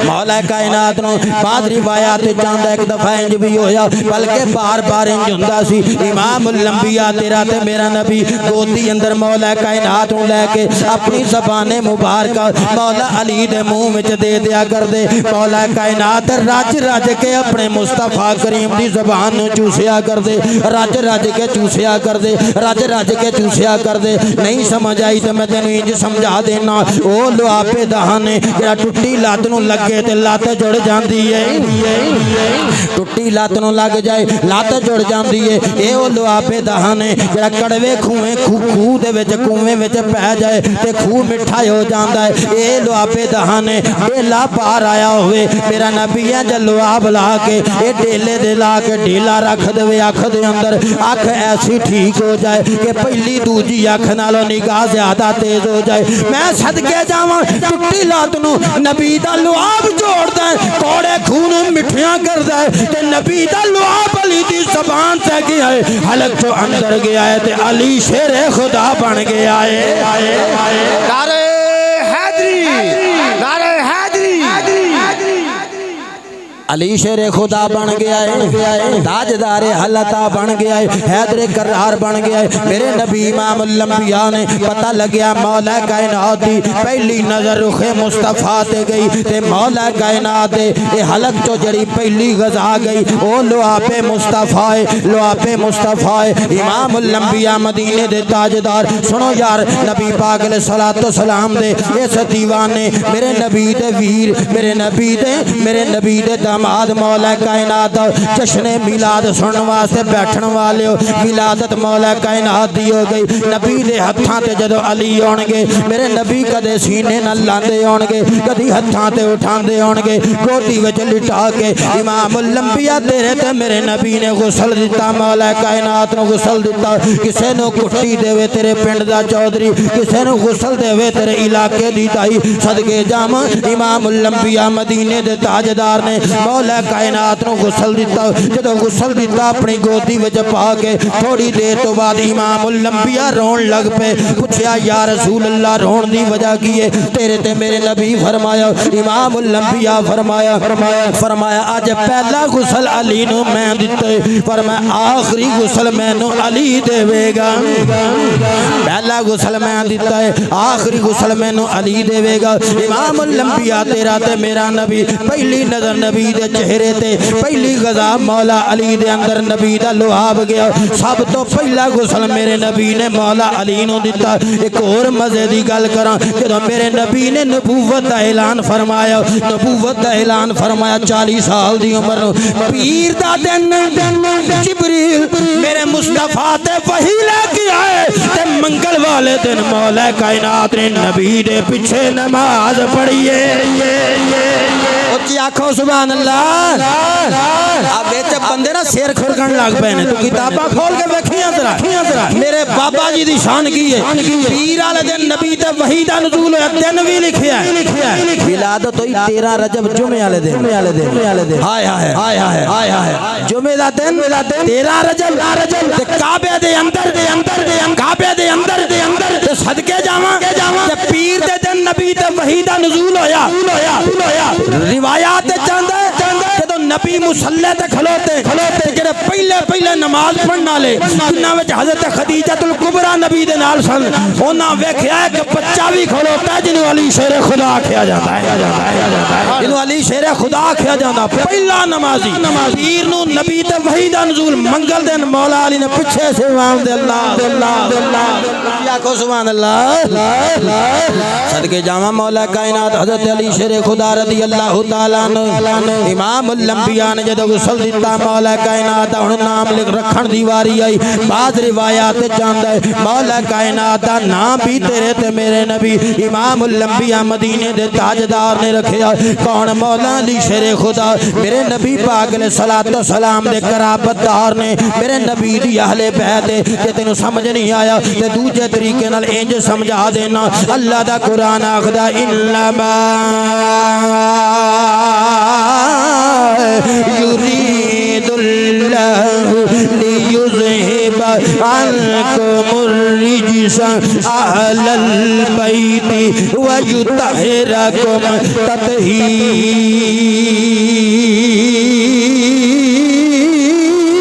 مولا کائنات نو بعد روایات چاندہ ایک دفعہ انج بھی ہویا بلکہ بار بار انج ہوندا سی امام الانبیاء تیرا تے میرا نبی گودی اندر مولا کائنات نو لے کے اپنی زبان مبارکہ مولا علی دے منہ وچ دے دیا کر دے مولا کائنات رج رج کے اپنے مصطفیٰ کریم دی زبان نو چوسیا کر دے رج رج کے چوسیا کر دے رج رج کے چوسیا کر دے نہیں سمجھ آئی تے میں تینوں انج سمجھا دینا او لوابے دہانے جڑا ٹٹی لات نو لگے تے لات جڑ جاندی ہے ٹٹی لات نو لگ جائے لات جڑ جاندی ہے اے او لوابے دہانے جڑا کڑوے کھویں کھو دے وچ کنویں وچ پہ جائے تے کھو مٹھا ہو جاندا ہے اے لوابے دہانے ڈیلا پار آیا ہوئے میرا نبی ہے جے لواب لا کے اے ڈیلے دے لا کے ڈیلا رکھ دے اکھ دے اندر اکھ ایسی ٹھیک ہو جائے کہ پہلی دوجی اکھ نالوں نگاہ زیادہ تیز ہو جائے میں صدقے جاواں ٹٹی لات نو نبی دا لعاب جوڑدا ہے کوڑے خون مٹھیاں کردا ہے تے نبی دا لعاب علی دی زبان تے گیا ہے حلق تو اندر گیا ہے تے علی شیر خدا بن گیا ہے نعرہ حیدری نعرہ حیدری علی شیر خدا بن گیا ہے تاجدار حلتا بن گیا ہے حیدر کرار بن گیا ہے میرے نبی امام الانبیاء نے پتہ لگیا مولا کائنات دی پہلی نظر رخ مصطفیٰ تے گئی تے مولا کائنات دے اے حلق تو جڑی پہلی غذا گئی او لعاب مصطفیٰ لعاب مصطفیٰ امام الانبیاء مدینے دے تاجدار سنو یار نبی پاک علیہ الصلوۃ والسلام دے اس دیوان نے میرے نبی دے ویر میرے نبی دے داماد مولا کائنات جشن میلاد سنن واسطے بیٹھن والے ولادت مولا کائنات دی ہو گئی نبی دے ہتھاں تے جدو علی ہون گے میرے نبی کدے سینے نہ لاندے ہون گے کدی ہتھاں تے اٹھاندے ہون گے گودی وچ لٹا کے امام الانبیاء تیرے تے میرے نبی نے غسل دیتا مولا کائنات نو غسل دیتا کسے نو کٹی دے وے تیرے پنڈ دا چودھری کسے نو غسل دے وے تیرے علاقے دی دائی صدقے جام امام الانبیاء مدینے دے تاجدار نے مولا کائنات نو غسل دیتا جدو غسل دیتا اپنی گودی وچ پا کے تھوڑی دیر تو بعد امام الانبیاء رون لگ پے پوچھیا یا رسول اللہ رون دی وجہ کی ہے تیرے تے میرے نبی فرمایا امام الانبیاء فرمایا آج پہلا غسل علی نو میں دیتے فرمایا آخری غسل میں نو علی دے وے گا پہلا غسل میں دیتا ہے آخری غسل میں نو علی دے وے گا امام الانبیاء تیرا تے میرا نبی پہلی نظر نبی دے چہرے تے پہلی غذا مولا علی دے اندر نبی دا لعاب گیا سب تو پہلا غسل میرے نبی نے مولا علی نو دیتا ایک اور مزے دی گل کراں جدوں میرے نبی نے نبوت دا اعلان فرمایا 40 سال دی عمر نو پیر دا دن جبریل میرے مصطفیٰ تے وحی لے کے آئے تے منگل والے دن مولا کائنات نے نبی دے پیچھے نماز پڑھی اچھی آنکھوں سبحان اللہ اب بیچے بندے نا سیر کھرکن لگ پہنے تو کتابہ کھول کے بیکھیاں ذرا میرے بابا جی دی شان کی ہے پیر آلے دن نبی تے وحی دا نزول ہے دن بھی لکھیا ہے ولادت ہوئی 13 رجب جمعے آلے دن ہائے ہائے جمعے دا دن 13 رجب تے کعبے دے اندر تے صدقے جاواں تے پیر دے دن نبی تے وحی دا نزول ہویا روایات چاندے جدو نبی مسلح تے کھلوتے جڑے پہلے نماز پڑھنا لے جنہاں وچ حضرت خدیجہ الکبریٰ نبی دے نال سن انہاں ویکھیا ہے کہ بچہ بھی کھلوتا ہے جنہوں علی شیر خدا کھیا جاتا ہے جنہوں علی شیر خدا کھیا جاتا پہلا نمازی پیر نو نبی تے وحی دا نزول منگل دن مولا علی نے پچھے سے امام دے اللہ یا کو سبحان اللہ صدقے جاواں مولا کائنات حضرت علی شیر خدا رضی اللہ تعالیٰ عنہ امام الانبیاء نے جدو غسل دیتا مولا کائنات ہن نام لکھ رکھن دی واری آئی بعض روایات چاندہ ہے مولا کائنات نام بھی تیرے تے میرے نبی امام الانبیاء مدینے دے تاجدار نے رکھیا کون مولا علی شیر خدا میرے نبی پاک علیہ الصلوۃ والسلام دے قرابت دار نے میرے نبی دی اہل بیت کہ تینوں سمجھ نہیں آیا تے دوجے طریقے نال انج سمجھا دینا اللہ دا قرآن آخدا انما يريد الله ليذهب عنكم الرجس أهل البيت ويطهركم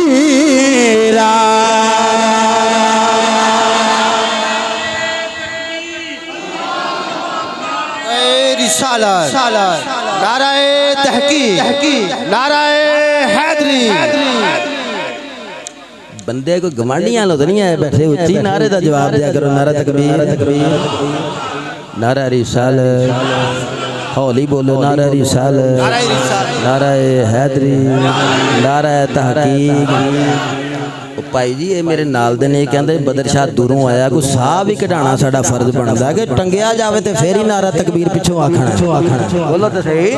تطهيرا رسالت نعرہ تحقیق نعرہ حیدری بندے کو گمانڈیاں لو تو نہیں آئے بیٹھے اچھی نعرے دا جواب دیا کرو نعرہ تکبیر نعرہ رسالت ہولی بولو نعرہ رسالت نعرہ حیدری نعرہ تحقیق پائی جی یہ میرے نال دے نے کہندے بدر شاہ دوروں آیا کوئی صاحب ہی کٹانا ساڑا فرض بندا ہے کہ ٹنگیا جاوے تے پھر ہی نعرہ تکبیر پیچھوں آکھنا بولو تے صحیح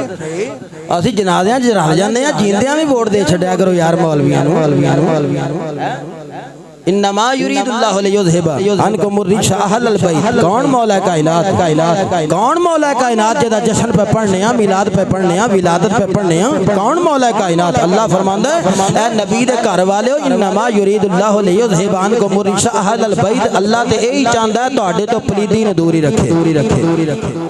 اسی جنازیاں چ رہ جاندے ہیں جیندیاں بھی ووٹ دے چھڈیا کرو یار مولویاں نو انما یرید اللہ لیذھب عنکم الرجس اہل البیت کون مولا کائنات کون مولا کائنات جدا جشن پہ پڑھنے ہیں میلاد پہ پڑھنے ہیں ولادت پہ پڑھنے ہیں کون مولا کائنات اللہ فرماندا ہے اے نبی دے گھر والےو انما یرید اللہ لیذھب عنکم الرجس اہل البیت اللہ تے یہی چاہندا ہے تہاڈے تو پلیدی نو دوری رکھے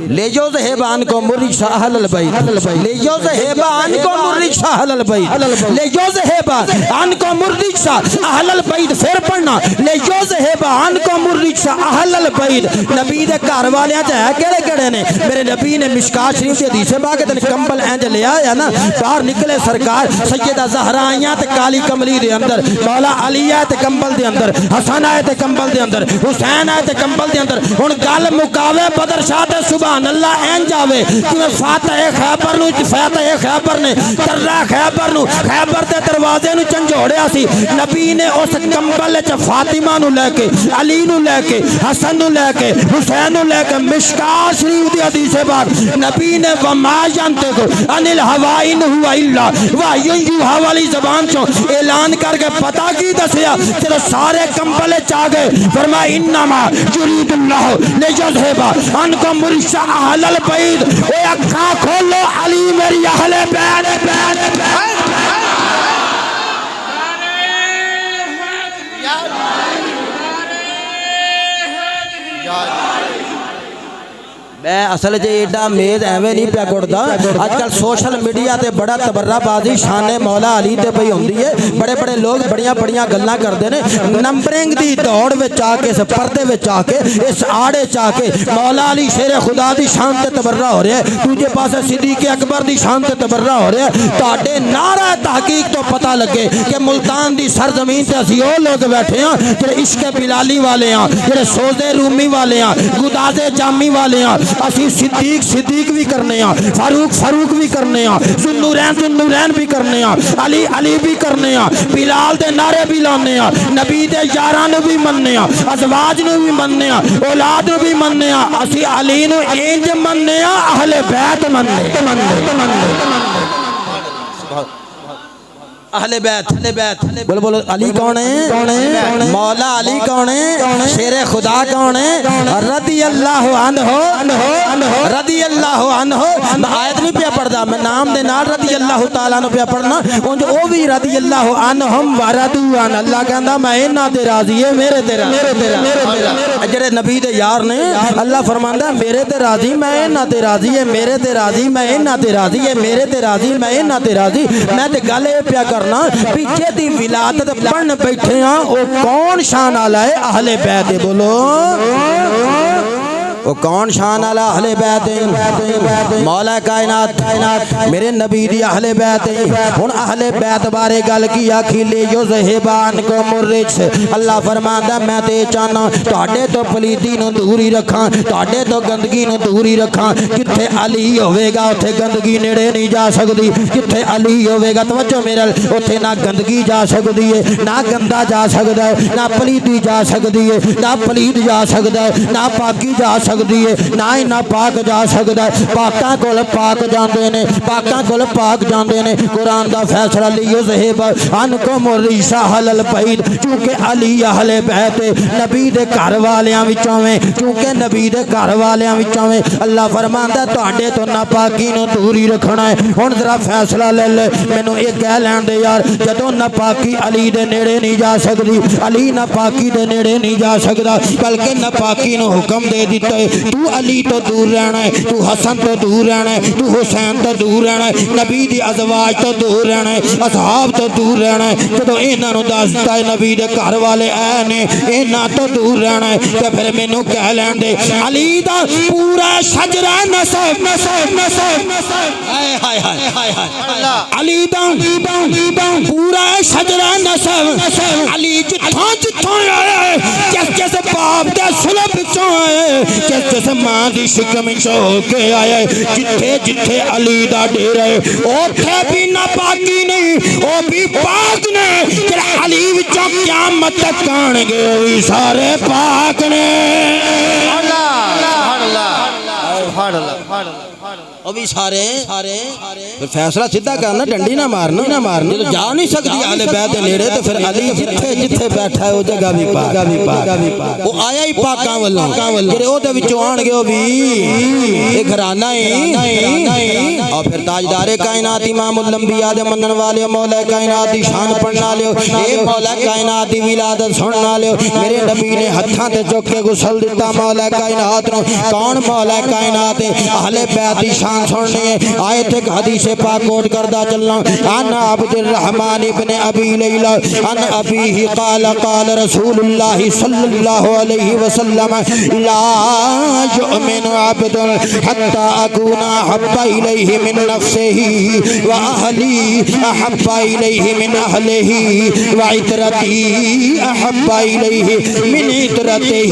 لیذھب عنکم الرجس اہل البیت لیذھب عنکم الرجس اہل البیت لیذھب عنکم الرجس اہل البیت پھر پڑھنا لیذھب عنکم الرجس اہل البیت نبی دے گھر والیاں چ ہے کیڑے کیڑے نے میرے نبی نے مشکات شریف دی حدیث پاک تے کمبل انج لیا ہے نا باہر نکلے سرکار سیدہ زہرا آئیاں تے کالی کملی دے اندر مولا علی آئے تے کمبل دے اندر حسن آئے تے کمبل دے اندر حسین آئے تے کمبل دے اندر ہن گل مکاوے بدر شاہ تے سبحان سبحان اللہ این جاوے کہ فاتح خیبر نو فاتح خیبر نے ترہ خیبر نو خیبر دے دروازے نو چنجوڑیا سی نبی نے اس کمبل چ فاطمہ نو لے کے علی نو لے کے حسن نو لے کے حسین نو لے کے مشکات شریف دی حدیث بار نبی نے وما ینطق عن الہوی ان ہوا الا وحی یوحی والی زبان چوں اعلان کر کے پتہ کی دسیا چلو سارے کمبل چا گئے فرمایا انما یرید اللہ لیذھب عنکم الرجس اہل البیت اے اکھاں کھولو علی میری اہل بیت میں اصل جے ایڈا میز ایویں نہیں پیا گڑدا اج کل سوشل میڈیا تے بڑا تبرہ بازی شان مولا علی تے پئی ہوندی ہے بڑے بڑے لوگ بڑیاں بڑیاں گلاں کردے نے نمبرنگ دی دوڑ وچ آ کے اس پردے وچ آ کے اس آڑے چ آ کے مولا علی شیر خدا دی شان تے تبرہ ہو رہا ہے دوجے پاسے صدیق اکبر دی شان تے تبرہ ہو رہا ہے تہاڈے نعرہ تحقیق تو پتہ لگے کہ ملتان دی سرزمین تے اسی او لوگ بیٹھے ہاں جڑے عشق بلالی والے ہاں جڑے سوزے رومی والے ہاں گداز جامی والے ہاں اسی صدیق بھی کرنے ہیں فاروق بھی کرنے ہیں ذوالنورین بھی کرنے ہیں علی بھی کرنے ہیں بلال دے نعرے بھی لانے ہیں نبی دے یاراں نو بھی مننے ہیں ازواج نو بھی مننے ہیں اولاد نو بھی مننے ہیں اسی علی نو انج مننے ہیں اہل بیت مننے اہل بیت بولو بولو علی کون ہے مولا علی کون ہے شیر خدا کون ہے رضی اللہ عنہ رضی اللہ عنہ میں آیت نہیں پیا پڑھدا میں نام دے نال رضی اللہ تعالیٰ نو پیا پڑھنا اونج او بھی رضی اللہ عنہم ورضوا عنہ اللہ کہندا میں انہاں تے راضی ہے میرے تے راضی جڑے نبی دے یار نے اللہ فرماندا میرے تے راضی میں انہاں تے راضی ہے میرے تے راضی میں انہاں تے راضی ہے میرے تے راضی میں انہاں تے راضی میں تے گل اے پیا کر پیچھے دی ولادت پڑھن بیٹھے ہاں او کون شان والا ہے اہل بیت بولو وہ کون شان والا اہل بیت مولا کائنات میرے نبی دی اہل بیت ہن اہل بیت بارے گل کی آکھی لے یذھب عنکم الرجس اللہ فرماندا میں تے چاہنا تہاڈے تو پلیتی نو دور ہی رکھاں تہاڈے تو گندگی نو دور ہی رکھاں جتھے علی ہوے گا اوتھے گندگی نیڑے نہیں جا سکدی جتھے علی ہوے گا توجہ میرے اوتھے نہ گندگی جا سکدی ہے نہ گندا جا سکدا ہے نہ پلیتی جا سکدی ہے نہ پلید جا سکدا ہے نہ پاکی جا سکدی ہے نہ ہی نہ پاک جا سکدا ہے پاکاں کول پاک جاندے نے پاکاں کول پاک جاندے نے قرآن دا فیصلہ لیذھب عنکم الرجس اہل البیت چونکہ علی اہل بیت نبی دے گھر والیاں وچوں میں چونکہ نبی دے گھر والیاں وچوں میں اللہ فرماندا تہاڈے تو ناپاکی نو دور ہی رکھنا ہے ہن ذرا فیصلہ لے لے مینوں یہ کہہ لین دے یار جدوں ناپاکی علی دے نیڑے نہیں جا سکدی علی ناپاکی دے نیڑے نہیں جا سکدا بلکہ ناپاکی نو حکم دے دتا ہے تو علی تو دور رہنا ہے تو حسن تو دور رہنا ہے تو حسین تو دور رہنا ہے نبی دی ازواج تو دور رہنا ہے اصحاب تو دور رہنا ہے جدوں انہاں نو دستا ہے نبی دے گھر والے اے نے انہاں تو دور رہنا ہے تے پھر مینوں کہہ لین دے علی دا پورا شجرہ نسب ہائے ہائے ہائے علی دا پورا شجرہ نسب علی جتھوں آیا ہے جس باپ دے سلب وچوں آیا ہے جس ماں دی شکم چو کے آیا ہے جتھے جتھے علی دا ڈیرا ہے اوتھے بھی ناپاکی نہیں او بھی پاک نے جڑا علی وچوں قیامت تک آن گے او بھی سارے پاک نے وہ بھی سارے فیصلہ سیدھا کرنا ڈنڈی نہ مارنا جب جا نہیں سکتی اہل بیت دے نیڑے تو پھر علی جتھے جتھے بیٹھا ہے وہ جگہ بھی پاک وہ آیا ہی پاکاں والوں جڑے او دے وچوں آن گے او بھی اے گھرانہ ہی اور پھر تاجدار کائنات امام الانبیاء دے منن والے مولا کائنات دی شان پڑھن والے اے مولا کائنات دی ولادت سنن والے میرے نبی نے ہتھاں تے چک کے غسل دتا مولا کائنات نو کون مولا کائنات اہل بیت دی شان سننی ہے آیت ایک حدیث پاک کوٹ کردہ چلنا عن عبد الرحمن ابن ابی لیلہ عن ابیہ قال قال رسول اللہ صلی اللہ علیہ وسلم لا یؤمن عبد حتی اکون احب الیہ من نفسہ واہلی احب الیہ من اہلہ وعطرتی احب الیہ من عطرتہ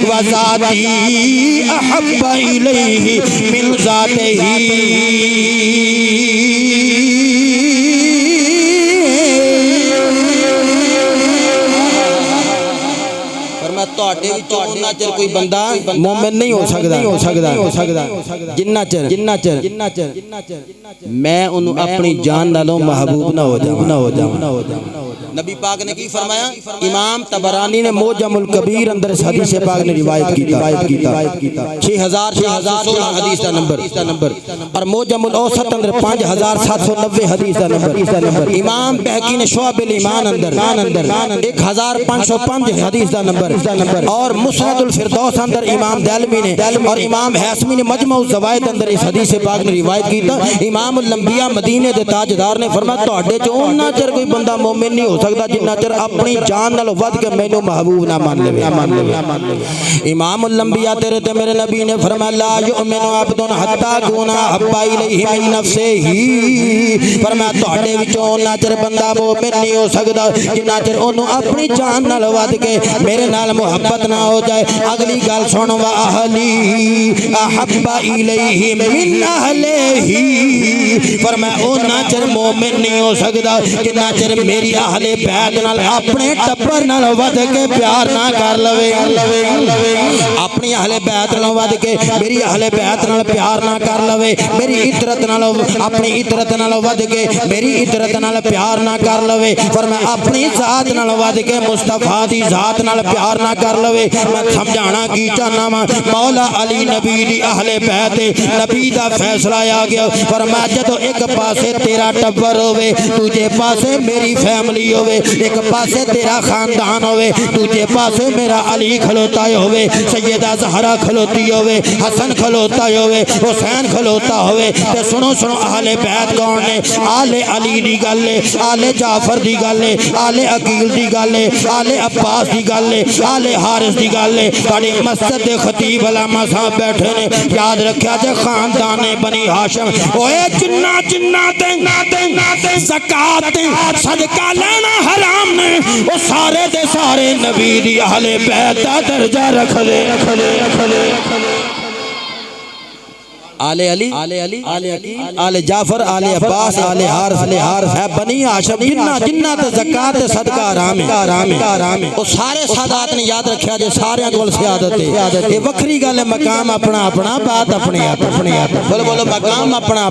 وذاتی احب الیہ من ذاتہ جنہ چر کوئی بندہ مومن نہیں ہو سکتا جنہ چر میں انہوں اپنی جان نالوں محبوب نہ ہو جاؤں نبی پاک نے کی فرمایا امام طبرانی نے موجم الکبیر اندر اس حدیث پاک نے روایت کیتا 6016 حدیث کا نمبر اور موجم الاوسط اندر 5790 حدیث کا نمبر امام بہقی نے شعب الایمان اندر 1505 حدیث کا نمبر اور مسند الفردوس اندر امام دہلوی نے اور امام حیثمی نے مجمع الزوائد اندر اس حدیث پاک نے روایت کیتا امام الانبیاء مدینے دے تاجدار نے فرمایا تواڈے چوں اوناں چر کوئی بندہ مومن نہیں ہو سکتا جنہ چر اپنی جان نال ود کے مینوں محبوب نہ مان لے امام الانبیاء تیرے تے میرے نبی نے فرمایا لا یؤمن عبد حتی کون احب الیہ من نفسہ فرمایا تواڈے وچوں اوناں چر بندہ مومن نہیں ہو سکتا جنہ چر اونوں اپنی جان نال ود کے میرے نال محبت نہ ہو جائے اگلی گل سن واہلی احب الیہ من اہلہ فرمایا اونا چر مومن نہیں ہو سکتا جنہ چر میری اہل بیت نال اپنے ٹبر نال ود کے پیار نہ کر لوے اپنی اہل بیت نال ود کے میری اہل بیت نال پیار نہ کر لوے میری عطرت نال اپنی عطرت نال ود کے میری عطرت نال پیار نہ کر لوے فرمایا اپنی ذات نال ود کے مصطفیٰ دی ذات نال پیار نہ کر لوے میں سمجھانا کی چاہنا مولا علی نبی دی اہل بیت نبی دا فیصلہ آ گیا فرمایا جدو ایک پاسے تیرا ٹبر ہوئے تجھے پاسے میری فیملی ہوئے ایک پاسے تیرا خاندان ہوئے تجھے پاسے میرا علی کھلوتا ہوئے سیدہ زہرا کھلوتی ہوئے حسن کھلوتا ہوئے حسین کھلوتا ہوئے تے سنو اہل بیت کون نے آل علی دی گلے آل جعفر دی گلے آل عقیل دی گلے آل عباس دی گلے آل حارث دی گلے بڑی مسجد خطیب علامہ صاحب بیٹھے نے یاد رکھیا جے خاندان بنی ہاشم اوے جنہ تے زکات صدقہ لینا حرام نے وہ سارے دے سارے نبی دی اہل بیت دا درجہ رکھ لے آل علی آل عقیل آل جعفر آل عباس آل حارث ہے بنی ہاشم جنہ تے زکات تے صدقہ حرام ہے او سارے سادات نے یاد رکھیا جے سارے کول سیادت ہے یہ وکھری گل ہے مقام اپنا بات اپنی بولو مقام اپنا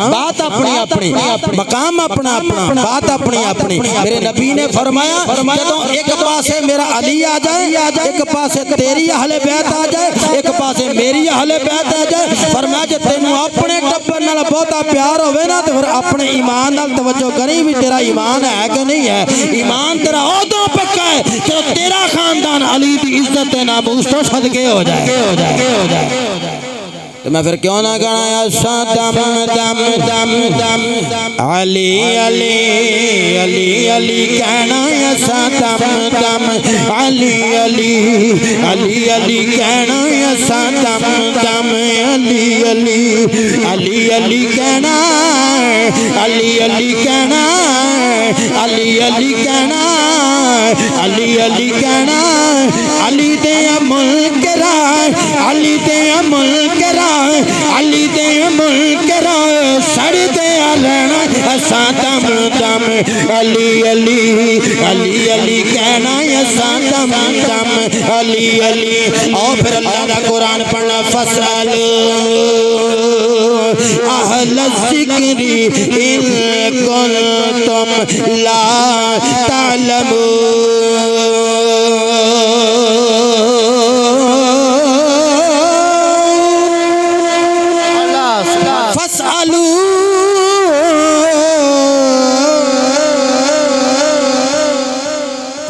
بات اپنی مقام اپنا بات اپنی میرے نبی نے فرمایا جدوں ایک پاسے میرا علی آ جائے ایک پاسے تیری اہل بیت آ جائے ایک پاسے میری اہل بیت آ جائے فرمایا جے تینوں اپنے ٹبر نال بہتا پیار ہوے نا تے پھر اپنے ایمان نال توجہ کریں بھی تیرا ایمان ہے کہ نہیں ہے ایمان تیرا ادوں پکا ہے کہ تیرا خاندان علی دی عزت تے ناموس تو صدقے ہو جائے تو میں پھر کیوں نہ کہنا یا دم علی علی علی علی کہنا یا دم علی علی علی علی کہنا یا دم علی علی علی علی کہنا علی علی کہنا علی علی کہنا علی علی کہنا علی دے ملک رائے علی دے ملک رائے علی دے ملک رائے سڑ دے رہنا اساں دم علی علی علی علی کہنا اساں دم علی علی اور پھر اللہ دا قرآن پڑھنا فصل اہل الذکر ان کنتم لا تعلمون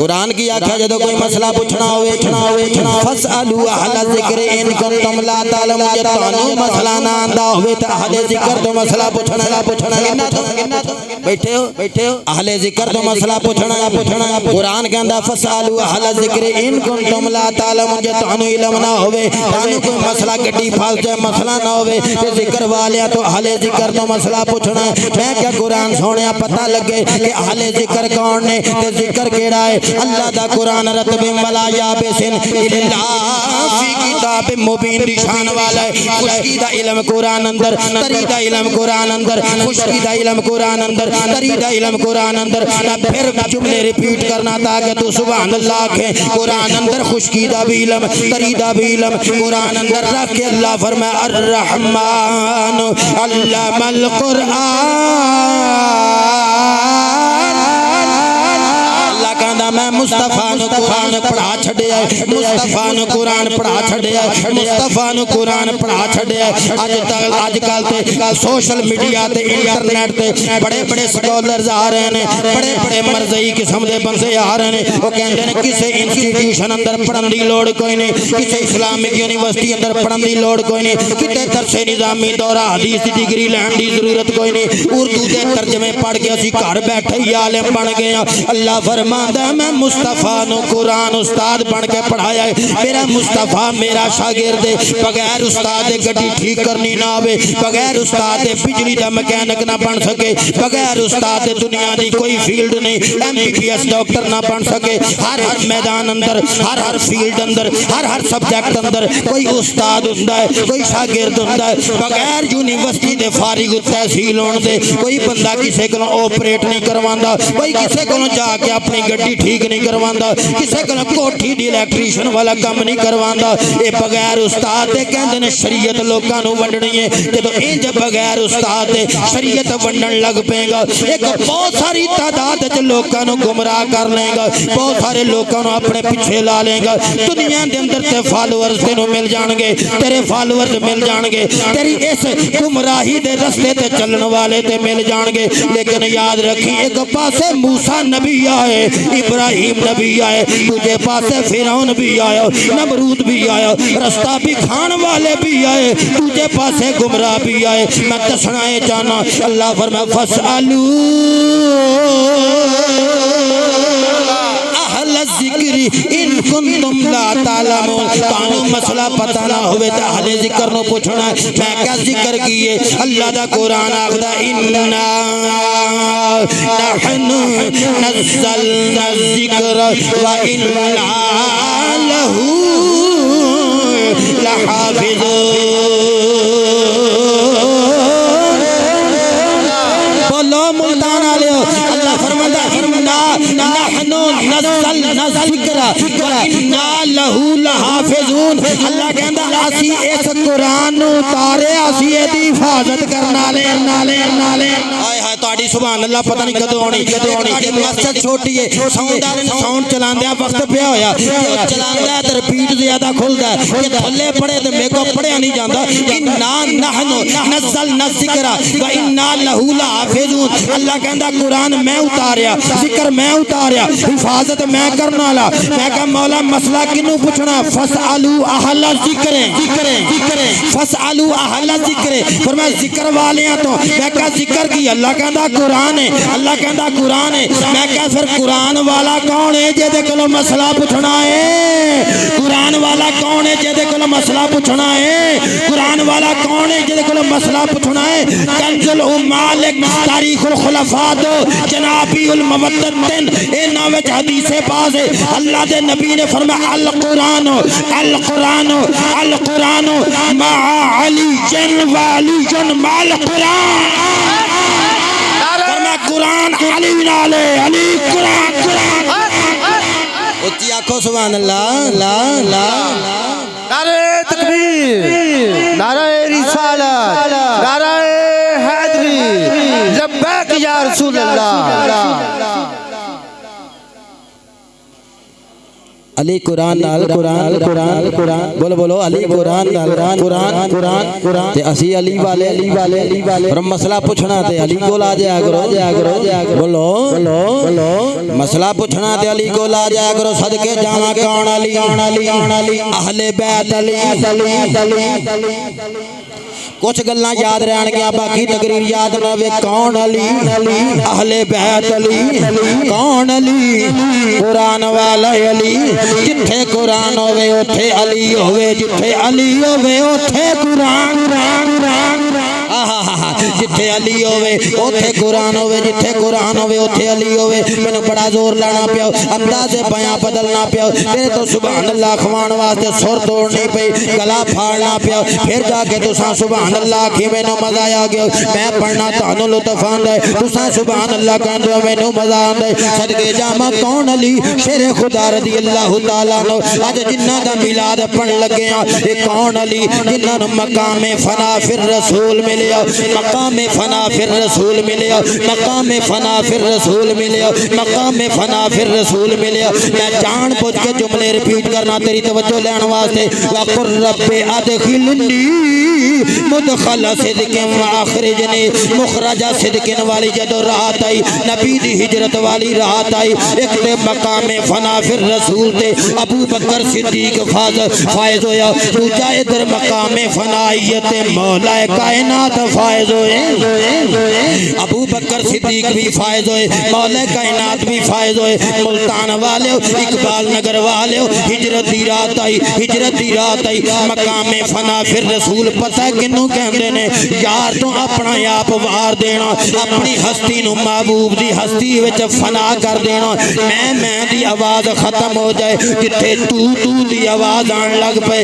قرآن کی آکھا جدو کوئی مسئلہ پوچھنا ہوئے فَاسْأَلُوا أَهْلَ الذِّكْرِ إِن كُنتُمْ لَا تَعْلَمُونَ جے تانوں مسئلہ نہ آندا ہوئے تے اہل ذکر تو مسئلہ پوچھنا بیٹھے ہو اہل ذکر تو مسئلہ پوچھنا قرآن کہندا فَاسْأَلُوا أَهْلَ الذِّكْرِ إِن كُنتُمْ لَا تَعْلَمُونَ جے تانوں علم نہ ہوئے تانوں کوئی مسئلہ گڈی پھس جائے مسئلہ نہ ہوئے تے ذکر والیاں تو اہل ذکر تو مسئلہ پوچھنا میں کیا قرآن سونیا پتہ لگے کہ اہل ذکر کون نے تے ذکر کیڑا ہے اللہ دا قرآن رتب ولا یابسن الا فی کتاب مبین نشان والا ہے خشکی دا علم قرآن اندر تری دا علم قرآن اندر خشکی دا علم قرآن اندر تری دا علم قرآن اندر میں پھر جملے ریپیٹ کرنا تاکہ تو سبحان اللہ کہیں قرآن اندر خشکی دا بھی علم تری دا بھی علم قرآن اندر رکھ کے اللہ فرمائے الرحمن علم القرآن میں مصطفیٰ نو قرآن پڑھا چھڑے ہے مصطفیٰ نو قرآن پڑھا چھڑے ہے مصطفیٰ نو قرآن پڑھا چھڑے ہے آج کل تے سوشل میڈیا تے انٹرنیٹ تے بڑے بڑے سکولرز آ رہے ہیں بڑے بڑے مرضی قسم دے بندے آ رہے ہیں وہ کہندے ہیں کسے انسٹیٹیوشن اندر پڑھن دی لوڑ کوئی نہیں کسے اسلامک یونیورسٹی اندر پڑھن دی لوڑ کوئی نہیں کتے درس نظامی دورہ حدیث دی ڈگری لین دی ضرورت کوئی نہیں اردو دے ترجمے پڑھ کے اسی گھر بیٹھے ہی عالم بن گئے ہیں اللہ فرماندا میں مصطفیٰ نو قرآن استاد بن کے پڑھایا ہے میرا مصطفیٰ میرا شاگرد بغیر استاد گڈی ٹھیک کرنی نہ آوے بغیر استاد بجلی دا مکینک نہ بن سکے بغیر استاد دنیا دی کوئی فیلڈ نہیں MBBS ڈاکٹر نہ بن سکے ہر میدان اندر ہر فیلڈ اندر ہر سبجیکٹ اندر کوئی استاد ہوندا ہے کوئی شاگرد ہوندا ہے بغیر یونیورسٹی دے فارغ تحصیل ہون دے کوئی بندہ کسے کولوں آپریٹ نہیں کرواندا کوئی کسے کولوں جا کے اپنی گڈی ٹھیک نہیں کرواندا کسے کولوں کوٹھی دی الیکٹریشن والا کام نہیں کرواندا اے بغیر استاد دے کہندے نے شریعت لوکاں نو ونڈنی ہے جدوں انج بغیر استاد دے شریعت ونڈن لگ پے گا ایک بہت ساری تعداد وچ لوکاں نو گمراہ کر لے گا بہت سارے لوکاں نو اپنے پیچھے لا لے گا دنیا دے اندر تے فالوورز تینوں مل جان گے تیرے فالوورز مل جان گے تیری اس گمراہی دے رستے تے چلن والے تے مل جان گے لیکن یاد رکھی ایک پاسے موسیٰ نبی آئے ابراہیم نبی آئے تجھے پاسے فرعون بھی آیا نمرود بھی آیا رستہ بھی کھان والے بھی آئے تجھے پاسے گمراہ بھی آئے میں دسنائے جانا اللہ فرمائے فَاسْأَلُوا اہل الذکر ان کنتم لا تعلمون تانوں مسئلہ پتہ نہ ہوئے تے اہل ذکر نو پوچھنا ہے میں کیا ذکر کیے اللہ دا قرآن آخدا اِنَّا نَحْنُ نَزَّلْنَا الذِّكْرَ وَإِنَّا لَهُ لَحَافِظُونَ بولو ملتان آلیو اللہ فرماتا نحن نزلنا الذکر وَإِنَّا لَهُ لَحَافِظُونَ اللہ کہندا اسی اس قرآن نو اتارے اسی دی حفاظت کرنا لے ہائے ہائے تہاڈی سبحان اللہ پتہ نہیں کدوں ہونی تہاڈی مسجد چھوٹی ہے ساؤنڈ چلاندیا وقت پیا ہویا چلاندا تے رپیٹ زیادہ کھلدا ہے کہ تھلے پڑے تے میرے کو پڑھیا نہیں جاندا اِنَّا نَحْنُ نَزَّلْنَا الذِّكْرَ وَإِنَّا لَهُ لَحَافِظُونَ اللہ کہندا قرآن میں اتاریا ذکر میں اتاریا حفاظت میں کرنا والا میں کہا مولا مسئلہ کنو پوچھنا فَاسْأَلُوا أَهْلَ الذِّكْرِ فَاسْأَلُوا أَهْلَ الذِّكْرِ فرمایا ذکر والیاں تو میں کہا ذکر کی اللہ کہندا قرآن ہے اللہ کہندا قرآن ہے میں کہا پھر قرآن والا کون ہے جے دے کولوں مسئلہ پوچھنا ہے قرآن والا کون ہے جے دے کولوں مسئلہ پوچھنا ہے قرآن والا کون ہے جے دے کولوں مسئلہ پوچھنا ہے کنز المالک تاریخ الخلفاء دو جنابی المودتن انہاں وچ حدیث باز ہے اللہ دے نبی نے فرمایا القرآن مع علی جن والی جن مع القرآن فرمایا قرآن علی نالے علی قرآن اچھی آنکھوں سبحان اللہ نعرہ تکبیر نعرہ رسالت نعرہ حیدری لبیک یا رسول اللہ علی قرآن نال قرآن بولو بولو علی قرآن نال قرآن تے اسی علی والے اور مسئلہ پوچھنا تے علی کو لا جایا کرو بولو مسئلہ پوچھنا تے علی کو لا جایا کرو صدقے جاواں کون علی اہل بیت علی کچھ گلاں یاد رہن گیا باقی تقریر یاد نہ وے کون علی اہل بیت علی کون علی قرآن والا علی جتھے قرآن ہوے اوتھے علی ہوے جتھے علی ہوے اوتھے قرآن جتھے علی ہوے اوتھے قرآن ہوے جتھے قرآن ہوے اوتھے علی ہوے مینوں بڑا زور لانا پیا انداز بیاں بدلنا پیا تے تو سبحان اللہ کھوان واسطے سر توڑنی پئی گلا پھاڑنا پیا پھر جا کے تساں سبحان اللہ کی مینوں مزہ آ گیا میں پڑھنا تانوں لطف آندا ہے تساں سبحان اللہ کہندے ہو مینوں مزہ آندا ہے صدقے جاواں کون علی شیر خدا رضی اللہ تعالی عنہ اج جنہاں دا میلاد پڑھن لگے ہاں اے کون علی جنہاں نوں مقام فنا فی الرسول ملیا مقام فنا فی الرسول ملیا مقام فنا فی الرسول ملیا مقام فنا فی الرسول ملیا میں جان بوجھ کے جملے ریپیٹ کرنا تیری توجہ لین واسطے وقر رب ادخلنی مدخل صدق واخرجنی مخرج صدق والی جدو رات آئی نبی دی ہجرت والی رات آئی ایک تے مقام فنا فی الرسول تے ابو بکر صدیق فائز ہویا دوجا ادھر مقام فنائیت مولا کائنات فائز ہوئے ابو بکر صدیق بھی فائز ہوئے مولا کائنات بھی فائز ہوئے ملتان والے اقبال نگر والے ہجرت دی رات آئی مقام فنا فی الرسول پتہ کنوں کہندے نے یار تو اپنا آپ وار دینا اپنی ہستی نو محبوب دی ہستی وچ فنا کر دینا میں دی آواز ختم ہو جائے جتھے تو دی آواز آن لگ پے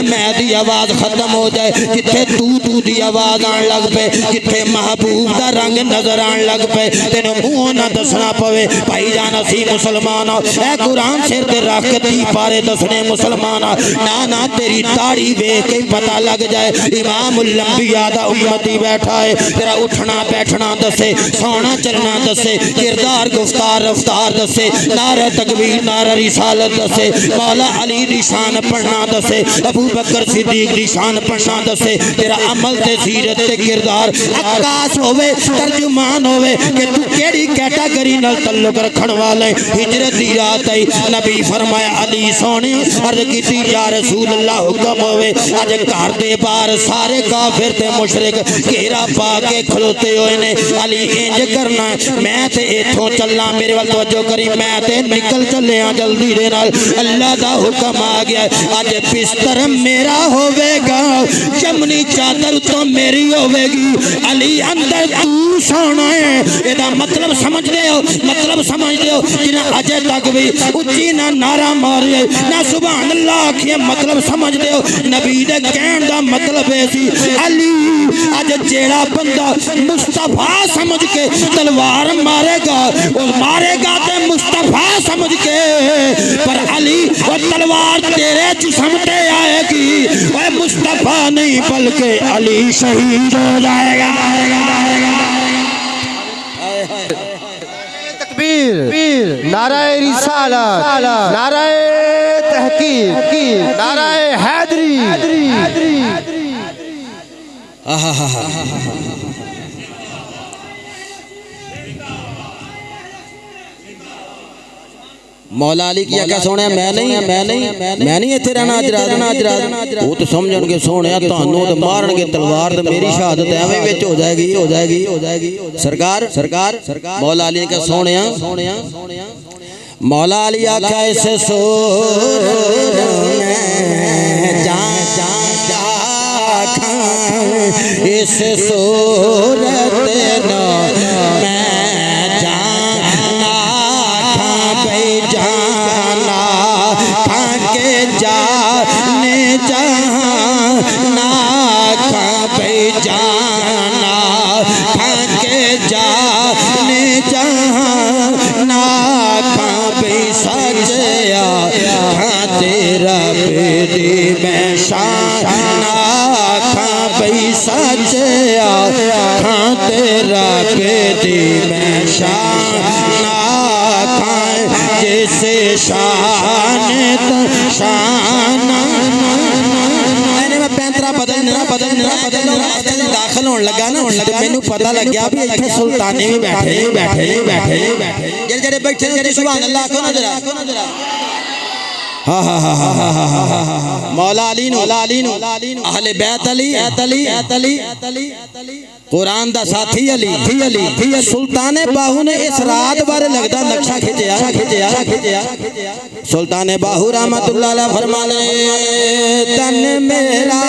میں دی آواز ختم ہو جائے جتھے تو دی آواز آن لگ پے جتھے محبوب دا رنگ نظر آن لگ پے تینوں منہ نہ دسنا پوے بھائی جان اسی مسلمان اے قرآن سر تے رکھ کے تی پارے دسنے مسلمان نا تیری داڑھی ویکھ کے پتہ لگ جائے امام الانبیاء دا امتی بیٹھا ہے تیرا اٹھنا بیٹھنا دسے سونا چلنا دسے کردار گفتار رفتار دسے نعرہ تکبیر نعرہ رسالت دسے مولا علی دی شان پڑھنا دسے ابو بکر صدیق دی شان پڑھنا دسے تیرا عمل تے سیرت تے کردار عکاس ہوئے ترجمان ہوئے کہ تو کیڑی کیٹاگری نال تعلق رکھن والے ہجرت دی رات آئی نبی فرمایا علی سونے عرض کیتی یا رسول اللہ حکم ہوئے اج گھر دے باہر سارے کافر تے مشرک گھیرا پا کے کھلوتے ہوئے نے علی انج کرنا میں تے ایتھوں چلنا میرے وال توجہ کری میں تے نکل چلے ہاں جلدی دے نال اللہ دا حکم آ گیا اج بستر میرا ہوے گا چمنی چادر تو میری ہوے گی علی اندر تو سونا ہے اے دا مطلب سمجھ دے ہو جنہاں اجے تک بھی اچھی نہ نعرہ مارے نہ سبحان اللہ آکھیے مطلب سمجھ دے ہو نبی دے کہن دا مطلب ہے سی علی اج جیڑا بندہ مصطفیٰ سمجھ کے تلوار مارے گا تے مصطفیٰ سمجھ کے پر علی وہ تلوار تیرے جسم تے آئے گی وہ مصطفیٰ نہیں بلکہ علی شہید ہو جائے گا تکبیر نعرہ رسالت نعرہ تحقیق نعرہ حیدری مولا علی کیا کیا سونے میں نہیں ایتھے رہنا اجراد وہ تو سمجھن کے سونے تانوں تے مارن کے تلوار تے میری شہادت ایویں وچ ہو جائے گی سرکار مولا علی کا سونے مولا علی آقا اس صورت میں اس صورت میں میں شان آکھاں بھئی سچیا کھاں تیرا پیدی میں شان آکھاں جے سے شان تو شان میں پینترا بدلنا داخل ہونے لگا نا مینوں پتہ لگیا بھی ایتھے سلطانے بھی بیٹھے جڑے بیٹھے سبحان اللہ کو نا ذرا مولا علی اہل بیت علی قرآن دا ساتھی علی سلطان باہو نے اس رات بارے لگدا نقشہ کھچیا سلطان باہو رحمت اللہ علیہ فرمانے تن میرا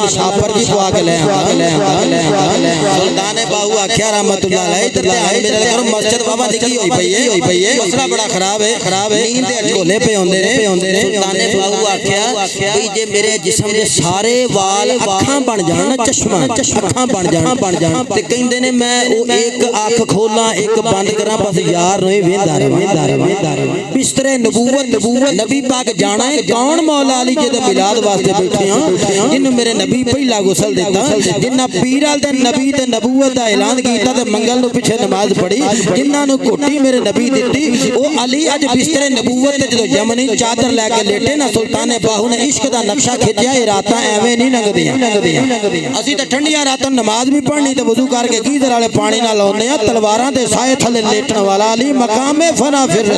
شاپر کی دعا کے لے سلطان باہو آکھیا رحمت اللہ علیہ ادھر دھیان میرے کرو مسجد بابا نکی ہوئی پئی ہے مسئلہ بڑا خراب ہے نیند دے جھولے پہ ہوندے نے سلطان باہو آکھیا بھئی جے میرے جسم دے سارے وال اکھاں بن جان چشمہ اکھاں بن جان تے کہندے نے میں او ایک اکھ کھولاں ایک بند کراں بس یار نوں ویندا رہاں بستر نبوت نبی پاک جانا ہے کون مولا علی جے دے میلاد واسطے بیٹھے ہاں جنوں میرے نبی پہلا غسل دیتا جنہ پیرال دے نبی تے نبوت دا اعلان کیتا تے منگل نو پیچھے نماز پڑھی جنہ نو گھٹی میرے نبی دتی او علی اج بستر نبوت تے جدوں یمنی چادر لے کے لیٹے نا سلطان باہو نے عشق دا نقشہ کھچیا اے راتاں ایویں نہیں لنگدیاں اسی تے ٹھنڈیاں راتاں نماز بھی پڑھنی تے وضو کر کے گیزر والے پانی نال لاوندے ہاں تلواراں دے سائے تھلے لیٹن والا علی مقام فنا پھر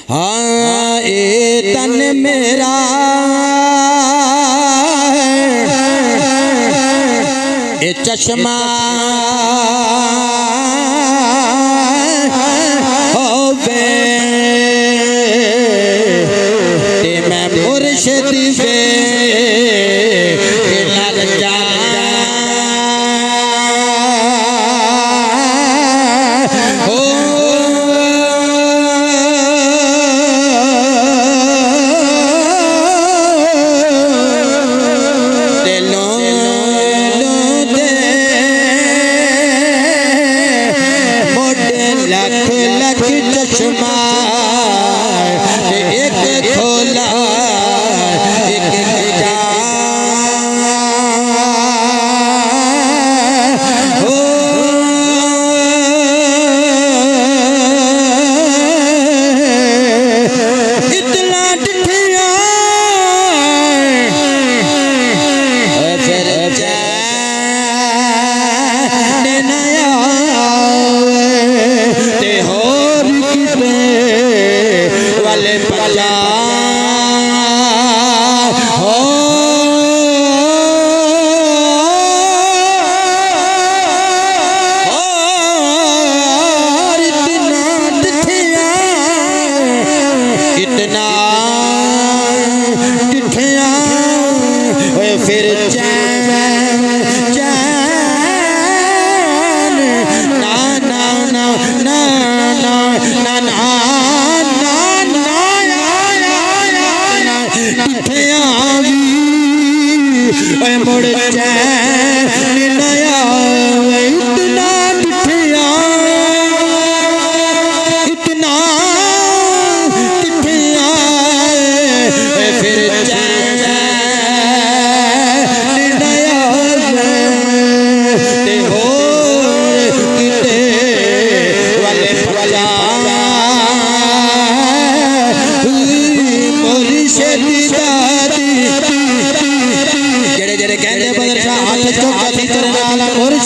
ہاں اے تن میرا اے چشمہ ہووے تے میں مرشد وے لگ جا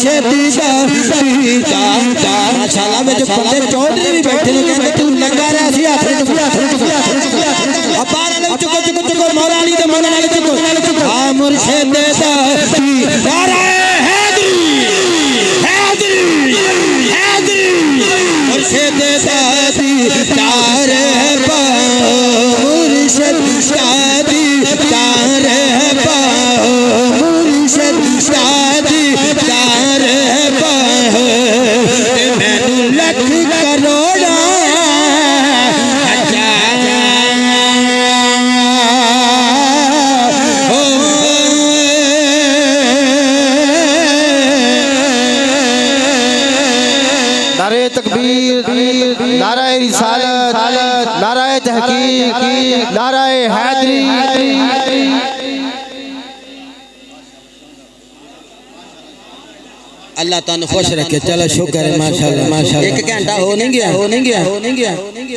مرشدی دا پیتا ماشاءاللہ وچ بندے چودھری بھی بیٹھے نے کہندے تو لگا رہا سی ہاتھ ابار والے چکو چکو چکو مولا علی دے من والے چکو آ مرشد دا نعرہ حیدری حیدری حیدری مرشد سادی تار پا مرشد سادی تار پا مرشد سادی تار پا مینو لکھ کروڑا نعرہ تکبیر، نعرہ رسالت، نعرہ تحقیق، نعرہ حیدری۔ اللہ تعالیٰ خوش رکھے چلو شکر ہے ماشاءاللہ ماشاءاللہ ایک گھنٹہ ہو نہیں گیا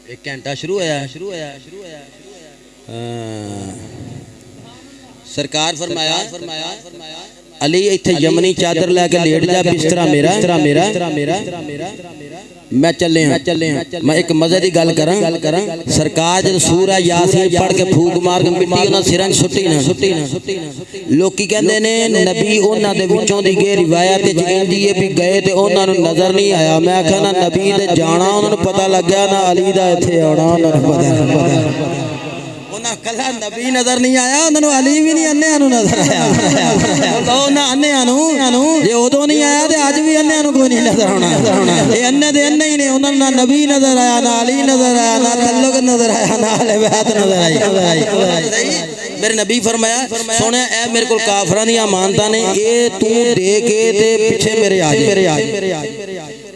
ایک گھنٹہ شروع ہوا سرکار فرمایا علی ایتھے یمنی چادر لے کے لیٹ جا بسترا میرا میں چلے ہیں میں ایک مزے دی گل کراں سرکار جب سورہ یاسین پڑھ کے پھوک مار کے مٹی انہاں سراں چھٹی نہ لوکی کہندے نے نبی انہاں دے وچوں دی گے روایت وچ ایندی ہے بھی گئے تے انہاں نوں نظر نہیں آیا میں آکھا نا نبی دے جانا انہاں نوں پتہ لگ گیا نا علی دا ایتھے آنا انہاں نوں پتہ کلا نبی نظر نہیں آیا انہوں علی بھی نہیں انہیاں نوں نظر آیا انہاں انہیاں نوں جے ادوں نہیں آیا تے اج بھی انہیاں نوں کوئی نہیں نظر آنا اے انہے دے انہے ہی نے انہاں نہ نبی نظر آیا نہ علی نظر آیا نہ تعلق نظر آیا نہ اہل بیت نظر آئی میرے نبی فرمایا سونے اے میرے کول کافراں دی امانتاں نے اے تو دے کے تے پیچھے میرے آ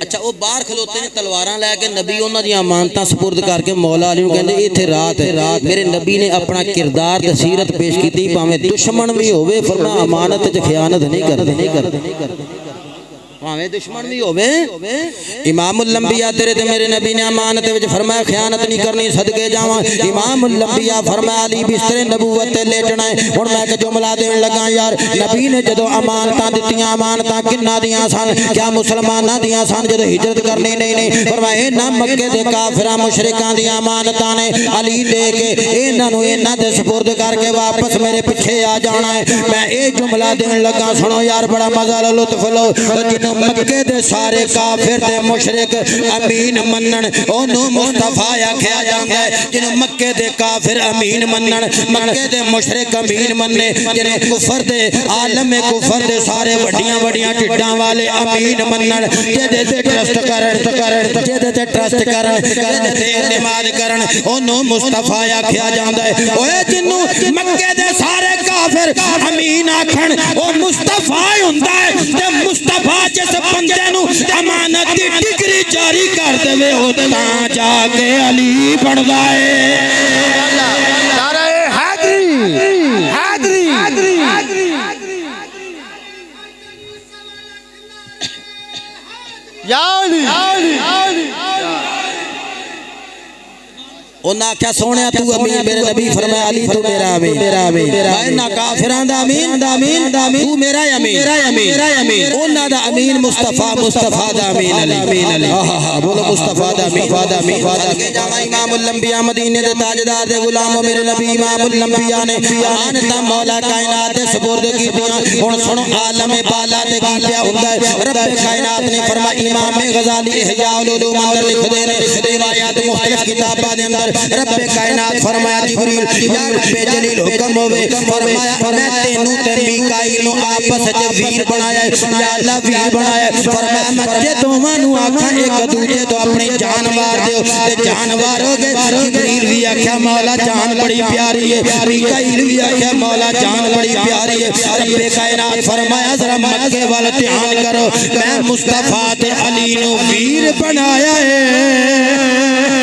اچھا وہ باہر کھلوتے ہیں تلواراں لے کے نبی انہاں دی امانتاں سپرد کر کے مولا علی نوں کہندے ایتھے رات ہے میرے نبی نے اپنا کردار تے سیرت پیش کیتی پاویں دشمن بھی ہوے فرمایا امانت وچ خیانت نہیں کردے پاویں دشمن بھی ہوے امام الانبیاء تیرے تے میرے نبی نے امانت وچ فرمایا خیانت نہیں کرنی صدقے جاواں امام الانبیاء فرمایا علی بستر نبوت تے لیٹنا ہے ہن میں کہ جملہ دین لگا یار نبی نے جدوں امانتاں دتیاں امانتاں کنا دیاں سن کیا مسلماناں دیاں سن جدوں ہجرت کرنی نہیں فرمایا نہ مکے دے کافراں مشرکاں دیاں امانتاں نے علی دے کے انہاں نوں انہاں دے سپرد کر کے واپس میرے پیچھے آ جانا ہے میں اے جملہ دین لگا سنو یار بڑا مزہ لطف لو مکے دے سارے کافر تے مشرک امین منن اونوں مصطفی آکھیا جاندا ہے جنوں مکے دے کافر امین منن مکے دے مشرک امین مننے جنوں کفر دے عالم کفر دے سارے وڈیاں وڈیاں ٹڈاں والے امین منن جدے تے ٹرسٹ کرن جدے تے ٹرسٹ کرن جدے تے اعتماد کرن اونوں مصطفی آکھیا جاندا ہے اوے جنوں مکے دے سارے کافر امین آکھن او مصطفی ہوندا ہے تے مصطفی جس بندے نو امانت دی ڈگری جاری کر دے او تاں جا کے علی بندا ہے نعرہ حیدری حیدری یا علی انہاں کیا سونیا تو امین میرے نبی فرمایا علی تو میرا امین میں نہ کافراں دا امین تو میرا امین انہاں دا امین مصطفی دا امین علی بولو مصطفی دا امین کے جاواں امام الانبیاء مدینے دے تاجدار دے غلاموں میرے نبی امام الانبیاء نے امانتاں مولا کائنات دے سپرد کیتیاں ہن سنو عالم بالا تے کی پیا ہوندا ہے رب کائنات نے فرمایا امام غزالی احیاء العلوم اندر لکھ دے نے روایات مختلف کتاباں دے اندر رب کائنات فرمایا جبریل یا رب جلیل حکم ہوئے فرمایا میں تینوں تے میکائیل نو آپس وچ ویر بنایا ہے یا اللہ ویر بنایا ہے فرمایا میں تے دوواں نوں آکھاں ایک دوجے تو اپنی جان مار دیو تے جان مارو گے جبریل بھی آکھیا مولا جان بڑی پیاری ہے میکائیل بھی آکھیا مولا جان بڑی پیاری ہے رب کائنات فرمایا ذرا مکے وال دھیان کرو میں مصطفی تے علی نو ویر بنایا ہے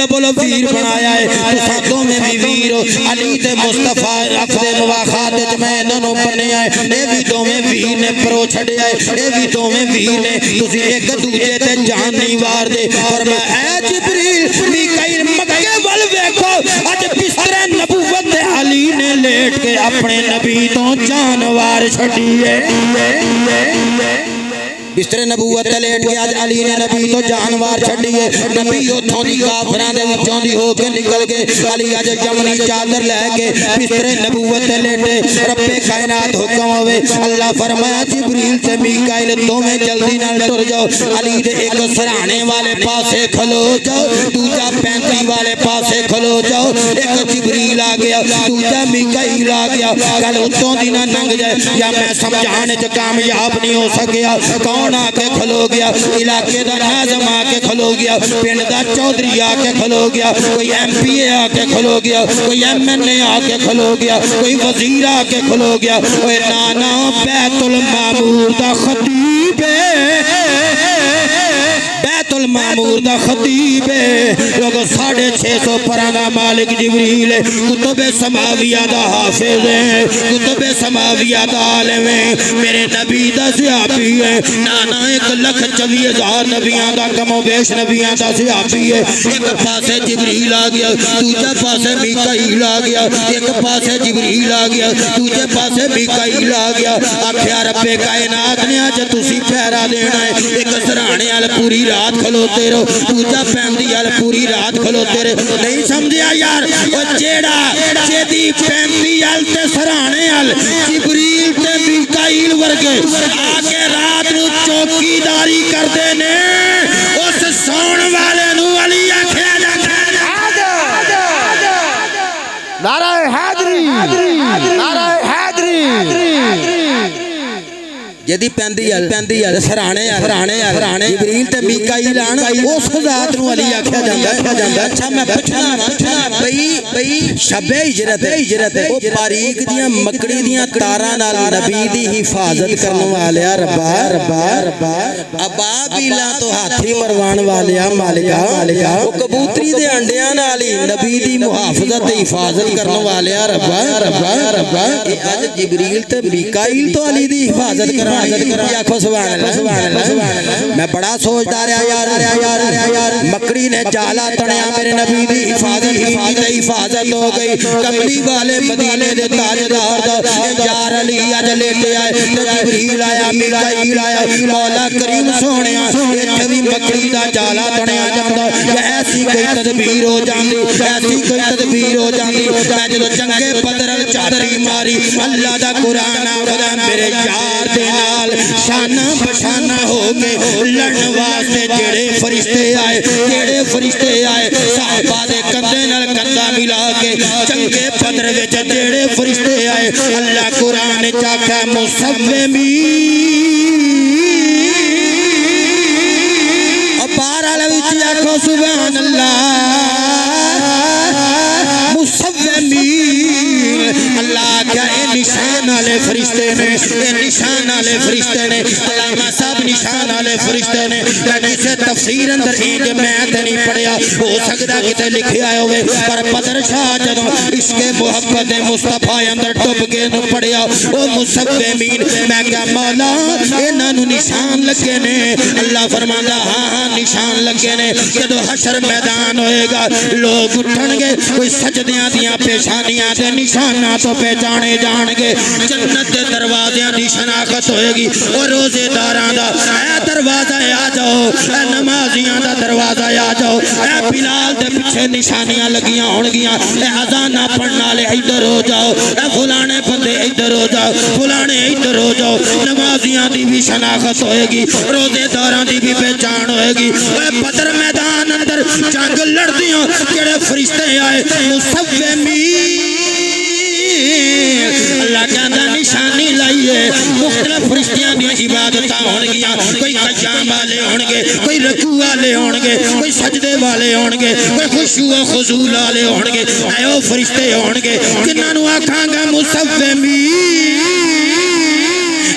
بولو ویر بنایا ہے تساں دوویں بھی ویر علی تے مصطفی عقد مواخات وچ میں انہاں نوں بنیا ہے اے وی دوویں ویر نے پرو چھڈیا ہے اے وی دوویں ویر نے تسی ایک دوجے تے جان نہیں وار دے فرمایا اے جبریل میکائیل مکے ول ویکھو اج بستر نبوت تے علی نے لیٹ کے اپنے نبی تو جانوار چھڑیے بستر نبوت لیٹ کے آج علی نے نبی تو جانوار چھڑیے نبی اتھوں دی کافران دے وچوں دی ہو کے نکل کے علی آج جمنی چادر لے کے بستر نبوت لیٹے رب کائنات حکم ہوئے اللہ فرمایا جبریل تے میکائیل تمہیں جلدی نہ ٹر جاؤ علی دے ایک سرانے والے پاسے کھلو جاؤ دوجا پینتی والے پاسے کھلو جاؤ ایک جبریل آ گیا دوجا میکائیل آ گیا کل اتوں دی نہ ننگ جائے یا میں سمجھانے چ کامیاب نہیں ہو سکیا کون آ کے کھلو گیا علاقے دا ناظم آ کے کھلو گیا پنڈ دا چودھری آ کے کھلو گیا کوئی ایم پی اے آ کے کھلو گیا کوئی ایم این اے آ کے کھلو گیا کوئی وزیر آ کے کھلو گیا اوے نانا بیت المعمور دا خطیب بیت المعمور دا خطیب لوگو 650 پرانا مالک جبریل کتب سماویہ دا حافظ ہے کتب سماویہ دا عالم ہے میرے نبی دا صحابی ہے نانا 1,24,000 نبیاں دا کم و بیش نبیاں دا صحابی ہے ایک پاسے جبریل آ گیا دوجہ پاسے میکائیل آ گیا ایک پاسے جبریل آ گیا دوجہ پاسے میکائیل آ گیا آکھیا رب کائنات نے آج تسی پہرا دینا ہے ایک سرانے آل پوری رات کھلوتے رہو دوجہ پینتی آل پوری رات کھلوتے رہو نہیں سمجھیا یار وہ جیڑا جیدی پینتی آل تے سرانے آل جبریل تے میکائیل ورگے آگے رات نو چوکی داری کر دینے اس سون والے نو علی آکھیا نعرہ حیدری نعرہ حیدری جدی پیندی ال سرانے جبریل تے میکائیل آن اس ذات نو علی آکھیا جاندا اچھا میں پوچھنا بھئی شب ہجرت او باریک دیاں مکڑی دیاں تاراں نال نبی دی حفاظت کرن والیا ربا ابابیلاں تو ہاتھی مروان والیا مالکا او کبوتری دے انڈیاں نال نبی دی محافظت تے حفاظت کرن والیا ربا اج جبریل تے میکائیل تو علی دی حفاظت کرن میں بڑا سوچتا رہا یار مکڑی نے جالا تنیا میرے نبی دی حفاظت ہو گئی کملی والے مدینے دے تاجدار دا یار علی اج لیٹے آئے جبریل آیا میکائیل آیا مولا کریم سونیا ایتھے بھی مکڑی دا جالا تنیا جاندا ایسی کوئی تدبیر ہو جاندی میں جدو جنگے بدر چادری ماری اللہ دا قرآن آودا میرے یار دے نال شانہ بشانہ ہو کے لڑن واسطے جڑے فرشتے آئے صحابہ دے کندے نال کندہ ملا کے جنگے بدر وچ جڑے فرشتے آئے اللہ قرآن چاکھا مسومی بارہ لوچ آکھو سبحان اللہ مسومی اللہ کیا اے نشان آلے فرشتے نے علامہ صاحب نشان آلے فرشتے نے کسے تفسیر اندر ایک میں نہیں پڑھیا ہو سکتا کتے لکھے آئے ہوئے پر بدر شاہ جدو اس کے محبت مصطفیٰ اندر ٹوپ کے نو پڑھیا او مسومین میں کیا مولا انہاں نو نشان لگے نے اللہ فرماندا ہاں نشان لگے نے جدو حشر میدان ہوئے گا لوگ اٹھن گے کوئی سجدیاں دیاں پیشانیاں دے نشانہ تو پہچانے جان گے جنت دے دروازیاں دی شناخت ہوئے گی اور روزے داران دا اے دروازہ آ جاؤ اے نمازیاں دا دروازہ آ جاؤ اے بلال دے پیچھے نشانیاں لگیاں ہون گیاں اے اذانہ پڑھنا لے ادھر ہو جاؤ اے فلانے بندے ادھر ہو جاؤ فلانے ادھر ہو جاؤ نمازیاں دی بھی شناخت ہوئے گی روزے داران دی بھی پہچان ہوئے گی اے بدر میدان اندر جنگ لڑ دیاں کیڑے فرشتے آئے مسومی اللہ کہندہ نشانی لائیے مختلف فرشتیاں دی عبادتاں ہونگیاں کوئی قیام والے ہونگے کوئی رکوع والے ہونگے کوئی سجدے والے ہونگے کوئی خشوع و خضوع والے ہونگے اے او فرشتے ہونگے جنہاں نو آکھاں گا مسومی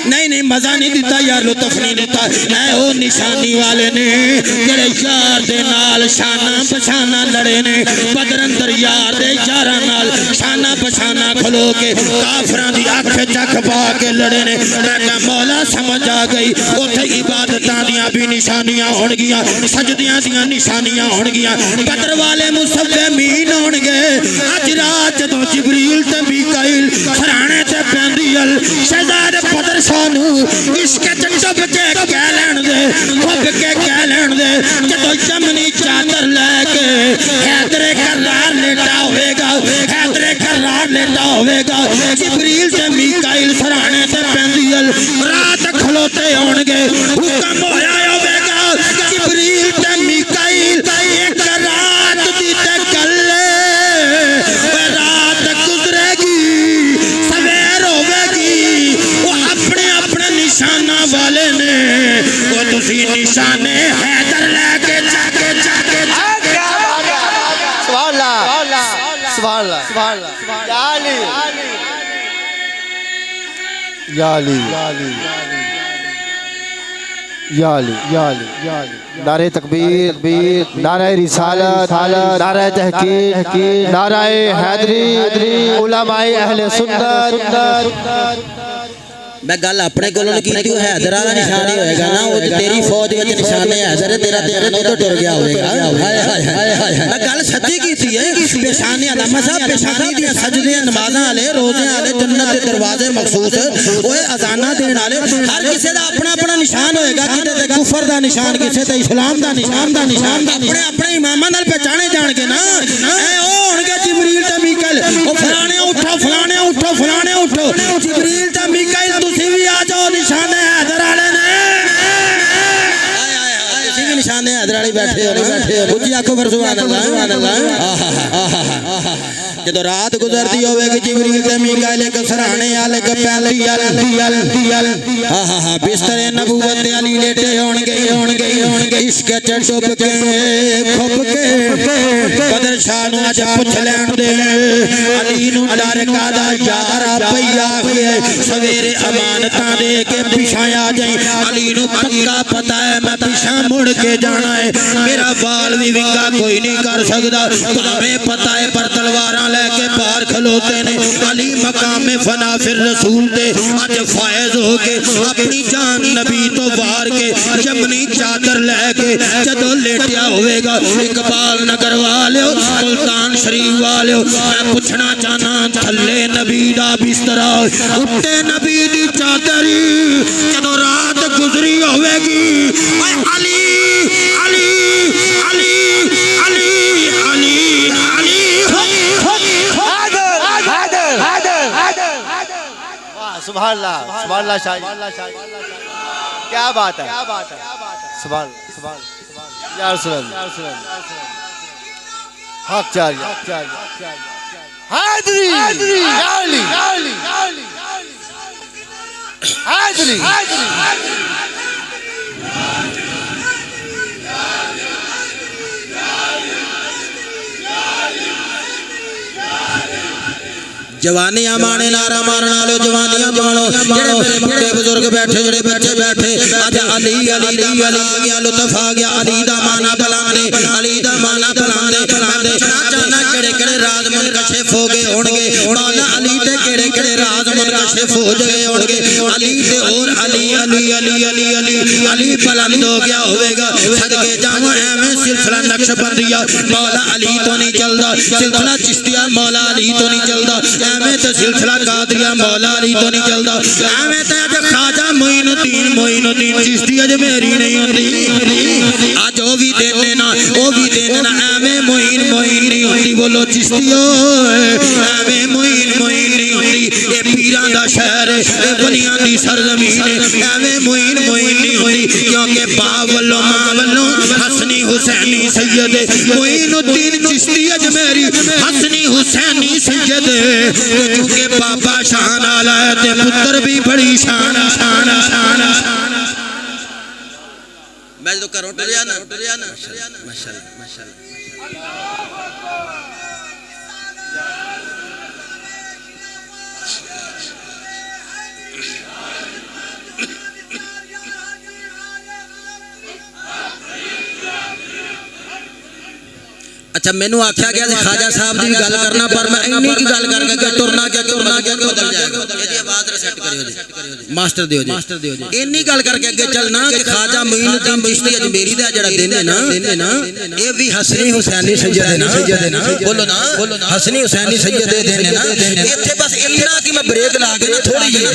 نہیں مزہ نہیں دیتا یار لطف نہیں دیتا اے او نشانی والے نے جڑے یار دے نال شانہ پشانہ لڑے نے بدر اندر یار دے یاراں نال شانہ پشانہ کھلو کے کافراں دی اکھ چکھ پا کے لڑے نے میں مولا سمجھ آ گئی اوتھے عبادتاں دیاں بھی نشانیاں ہون گیاں سجدیاں دیاں نشانیاں ہون گیاں بدر والے مسومین ہون گے اج رات جدوں جبریل تے میکائیل سرانے شہزاد بدر شاہ نو عشق چٹب کے کہہ لین دے خوب کے کہہ لین دے جدو یمنی چادر لے کے حیدر کرار لیٹا ہوئے گا حیدر کرار لیٹا ہوئے گا جبریل تے میکائیل سرانے تے پیندیل رات کھلوتے ہونگے حکم ہویا ہوئے گا جبریل تے میکائیل ایک رات دی تے گلے رات گزرے گی سویر ہوئے گی وہ اپنے اپنے نشانہ والے نے وہ تسی نشانے حیدر لے کے جاکے سبحان اللہ سبحان اللہ یا علی یا علی یا علی نعرہ تکبیر نعرہ رسالت نعرہ تحقیق نعرہ حیدری علماء اہل سنت میں گل اپنے کولوں کیتی ہے حیدر والا نشان ہی ہوئے گا نا وہ تیری فوج وچ نشان ہے حیدر تیرا دھیان ادھر ٹر گیا ہوئے گا میں گل سچی کیتی ہے پیشانی علامہ صاحب پیشانی دی سجدے نمازاں والے روزے والے جنت دے دروازے مخصوص اوے اذاناں دین والے ہر کسے دا اپنا اپنا نشان ہوئے گا کتے تے کفر دا نشان کسے تے اسلام دا نشان اپنے اپنے اماماں نال پہچانے جان کے نا اے او ہن کے جبریل تے میکائیل او فلانے اٹھو فلانے اٹھو فلانے اٹھو جبریل تے میکائیل تسی بھی آ جاؤ نشان حیدر والے نے تسی بھی نشان حیدر والے بیٹھے ہو اونچی آکھو پر سبحان اللہ جدو رات گزرتی ہوئے گی جبریل تے میکائیل ایک سرانے والے پیال بستر نبوت علی لیٹے ہونگے عشق چٹب کے کھپ کے بدر شاہ نو اج پوچھ لین دے علی نو ڈر کادا یارا پیا کے سویرے امانتاں دے کے پیچھے آ جائیں علی نو پکا پتہ ہے میں پیچھے مڑ کے جانا ہے میرا وال بھی ونگا کوئی نہیں کر سکدا تمہیں پتہ ہے پر تلواراں لے کے باہر کھلوتے نے علی مقام فنا پھر رسول دے اج فائز ہو کے اپنی جان نبی تو وار کے یمنی چادر لے کے جدو لیٹیا ہوئے گا اقبال نگر والیو ملتان شریف والیو میں پوچھنا چاہنا تھلے نبی دا بسترا اٹھے نبی دی چادری جدو رات گزری ہوئے گی علی علی علی علی علی علی سبحان اللہ شاہ کیا بات ہے سبحان یا رسول اللہ حق جاری حیدری یا علی حیدری جوانیاں مانے نارا مارنا لو جوانیاں مانو جڑے میرے بڑے بزرگ بیٹھے جڑے بچے بیٹھے آج علی علی دا مانا گیا لطف آ گیا علی دا مانا بلاندے علی دا مانا بلاندے چانا کڑے کڑے راز منکشف ہو گئے ہونگے مولا علی تے کڑے کڑے راز منکشف ہو گئے ہونگے علی تے اور علی علی علی علی علی علی بلند ہو گیا ہوئے گا صدقے جاواں ایویں سلسلہ نقشبندیہ مولا علی تو نہیں چلدا سلسلہ چشتیہ مولا علی تو نہیں چلدا ایویں تے سلسلہ قادریہ مولا علی تو نہیں چلدا ایویں تے اج خواجہ معین الدین چشتی اج میری نہیں ہوندی اج او بھی دینے نا ایویں معین نہیں ہوندی بولو چشتیو ایویں معین نہیں ہوندی اے پیراں دا شہر اے ولیاں دی سرزمین ایویں معین نہیں ہوندی کیونکہ باپ والو ماں والو حسنی حسینی سید معین الدین چشتی اج میری حسنی حسینی سید کیونکہ بابا شان آلہ ہے تے پتر بھی بڑی شان میں جو کروں ٹریا نا ماشاءاللہ اچھا مینوں آکھیا گیا خواجہ صاحب دی بھی گل کرنا پر میں اینی کی گل کر کے ٹرنا بدل جائے گا یہ آواز سیٹ کریو جی ماسٹر دیو جی اینی گل کر کے اگے چلنا کہ خواجہ معین الدین چشتی اجمیری دا جڑا دن ہے نا اے بھی حسنی حسینی سید ہے نا بولو نا حسنی حسینی سید دے دن ہے نا ایتھے بس اتنا کہ میں بریک لا کے نا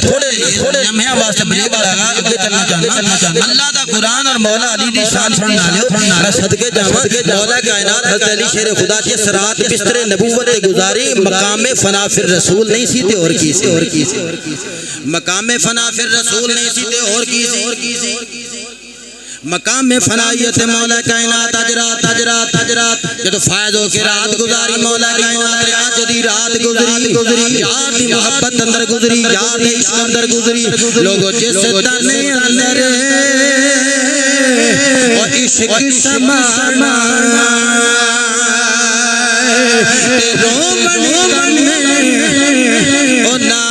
تھوڑے میں واسطے بریک لگا اگے چلنا چاہنا اللہ دا قرآن اور مولا علی دی شان سننا لیو میں صدقے جاواں مولا کائنات حضرت علی شیر خدا کے صراط بستر نبوت گزاری مقام فنا فر رسول نہیں سی تے اور کی سی مقام فنا فر رسول نہیں سی تے اور کی سی مقام فنائیت مولا کائنات اجرات جدو فائز ہو کے رات گزاری مولا کائنات آج دی رات گزری یاد دی محبت اندر گزری یاد عشق اندر گزری لوگوں جس تنے اندر اور عشق سمانا رومن کنے او نا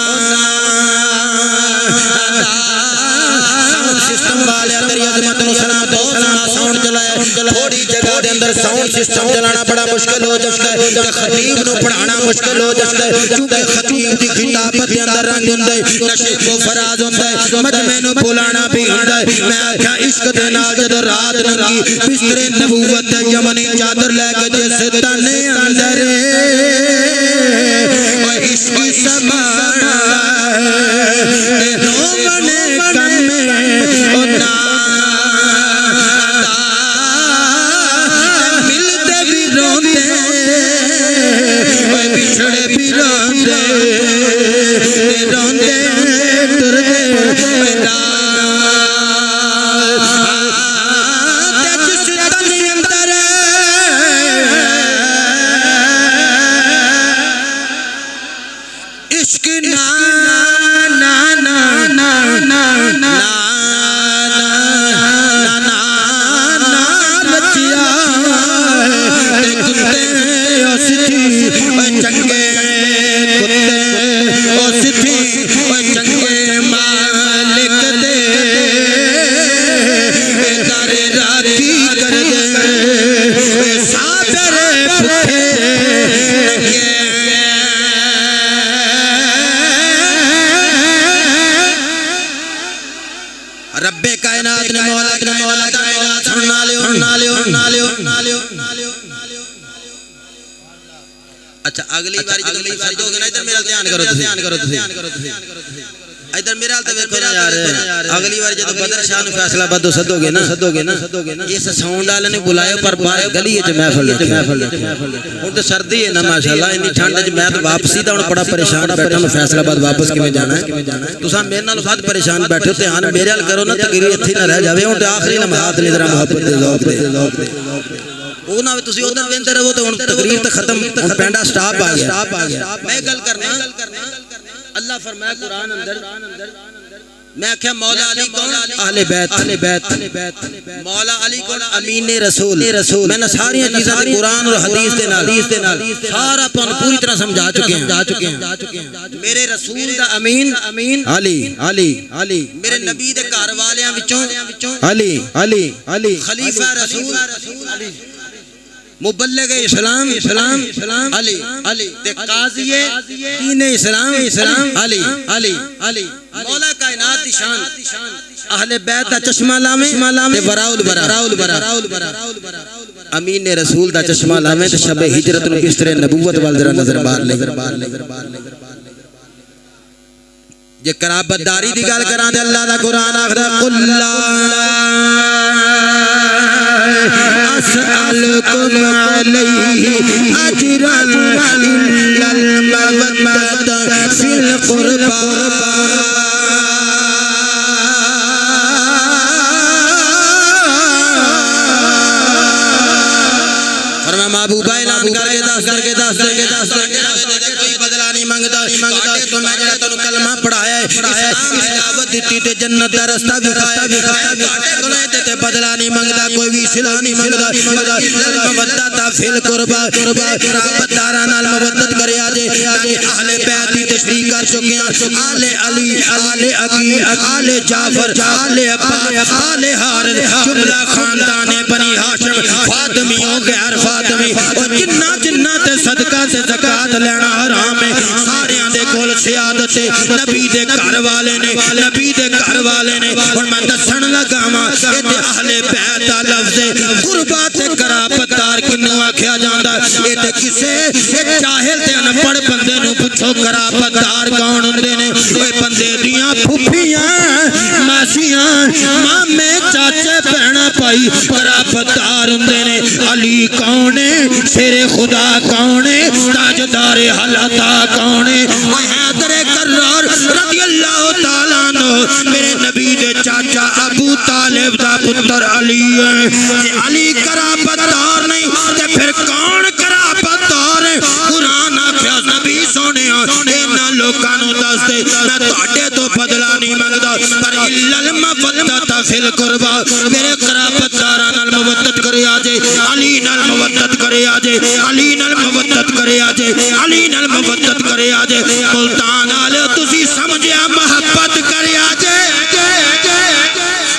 سسٹم والے تیری عظمت نو سلام بہت سنا ساؤنڈ چلایا تھوڑی جگہ دے اندر ساؤنڈ سسٹم چلانا بڑا مشکل ہو جاتا ہے کہ خطیب نو پڑھانا مشکل ہو جاتا ہے کیونکہ خطیب دی خطابت دے اندر رنگ ہوندا ہے نشیب و فراز ہوندا ہے مجمع نو بلانا بھی ہوندا ہے میں آکھیا عشق دے نال جدوں رات لنگی بستر نبوت تے یمنی چادر لے کے جس تنے اندر او عشق سمانا رومن کمے او نا ملتے بھی روندے بچھڑے بھی روندے ٹردے جس تن اندر عشق چنگے مالک دے دارے راکی کر دے صابر پٹھے رب کائنات نے مولا کائنات سننا لیو اچھا اگلی باری جو ہوگا نا ادھر میرا دھیان کرو ادھر میرا ویکھو نا یار اگلی بار جب بدر شاہ نو فیصلہ آباد سدو گے نا اس ساؤنڈ والے نے بلایا پر باہر گلی وچ محفل ہن تے سردی ہے نا ماشاءاللہ اتنی ٹھنڈ وچ میں تے واپسی دا ہن بڑا پریشان بیٹھا میں فیصلہ آباد واپس کیویں جانا ہے تساں میرے نال ود پریشان بیٹھے ہو دھیان میرے ال کرو نا تقریر ایتھے نہ رہ جاوے ہن تے آخری لمحات نے ذرا محبت دے ذوق دے وہ نہ تسی ادھر ویندے رہو تے ہن تقریر تے ختم ہن پینڈا سٹاپ آ گیا میں گل کرنا اللہ فرمایا قرآن اندر میں کہا مولا علی کون اہل بیت مولا علی کون امین رسول میں نے ساری چیزاں قرآن اور حدیث دے نال سارا پوری طرح سمجھا چکے ہیں میرے رسول دا امین علی میرے نبی دے گھر والیاں وچوں علی خلیفہ رسول مبلغ اسلام علی تے قاضی دین اسلام علی مولا کائنات دی شان اہل بیت دا چشمہ لاویں تے براء البراء امین رسول دا چشمہ لاویں تے شب ہجرت نو بستر نبوت وال ذرا نظر مار لے جے قرابت داری دی گل کراں تے اللہ دا قرآن آکھدا قل لا اسألكم عليه اجرا الا المودة في القربى فرمایا محبوبہ اعلان کر کے دس کوئی بدلہ نہیں مانگتا تو میں جڑا تینوں کلمہ پڑھایا ہے اس دعوت دیتی تے جنت دا رستہ دکھایا تے بدلہ نہیں مانگتا کوئی بھی صلہ نہیں مانگتا المودۃ فی القربى قرابت داراں نال مودت کریا جے تاکہ اہل بیت دی تشریح کر چکے ہیں آل علی آل عقیل آل جعفر آل عباس آل حارث جملہ خاندان بنی ہاشم فاطمیوں غیر فاطمی اور جنہ تے صدقہ تے زکات لینا حرام ہے سارے دے کول سیادت نبی دے گھر والے نے نبی دے گھر والے نے اور میں دسن لگاواں اے تے اہل بیت دا لفظ قربا تے قرابت دار کنوں آکھیا جاندا اے تے کسے جاہل تے ان پڑھ بندے نو پوچھو قرابت دار کون ہوندے نے اے بندے دیاں پھپھیاں ماسیاں مامے چاچے بہنا پائی قرابت دار ہوندے نے علی کون ہے شیر خدا کون ہے تاجدار حلتا کون ہے حیدر کرار رضی اللہ تعالیٰ عنہ میرے نبی دے چاچا ابو طالب دا پتر علی ہے کہ علی قرابت دار نہیں تے پھر کون قرابت دار ہے قرآن آکھیا نبی سونے اینا لوکاں نو دس دے میں تہاڈے تو بدلہ نہیں منگدا پر الا المودۃ فی القربى میرے قرابت داراں نال مودت کرے آجے علی نال مودت کرے آجے علی نال مودت کرے آجے علی نال مودت کرے آجے ملتان والے تسی سمجھیا محبت کرے آجے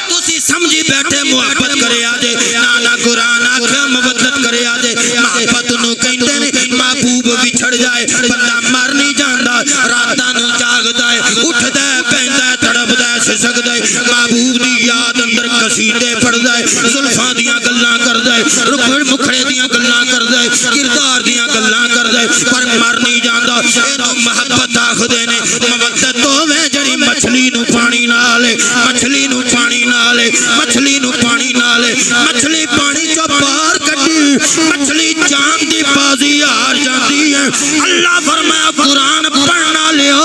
تسی سمجھی بیٹھے محبت کرے آجے نانا قرآن آکھیا مودت کرے آجے محبت نو کہندے نے محبوب وچھڑ جائے بندہ مر نہیں جاندا راتاں نو جاگدا ہے اٹھدا ہے پیندا ہے تڑپدا ہے سسکدا ہے محبوب دی یاد اندر قصیدے پڑھدا ہے زلفاں دیاں گلاں کردا ہے رکھڑ مکھڑے دیاں گلاں کردا ہے کردار دیاں گلاں کردا ہے پر مر نہیں جاندا اینو محبت آکھدے نے مودت ہووے جڑی مچھلی نو پانی نال مچھلی نو پانی نال مچھلی نو پانی نال مچھلی پانی چوں باہر کڈی مچھلی جان دی بازی ہار جاندی ہے اللہ فرمایا قرآن پڑھنا لیو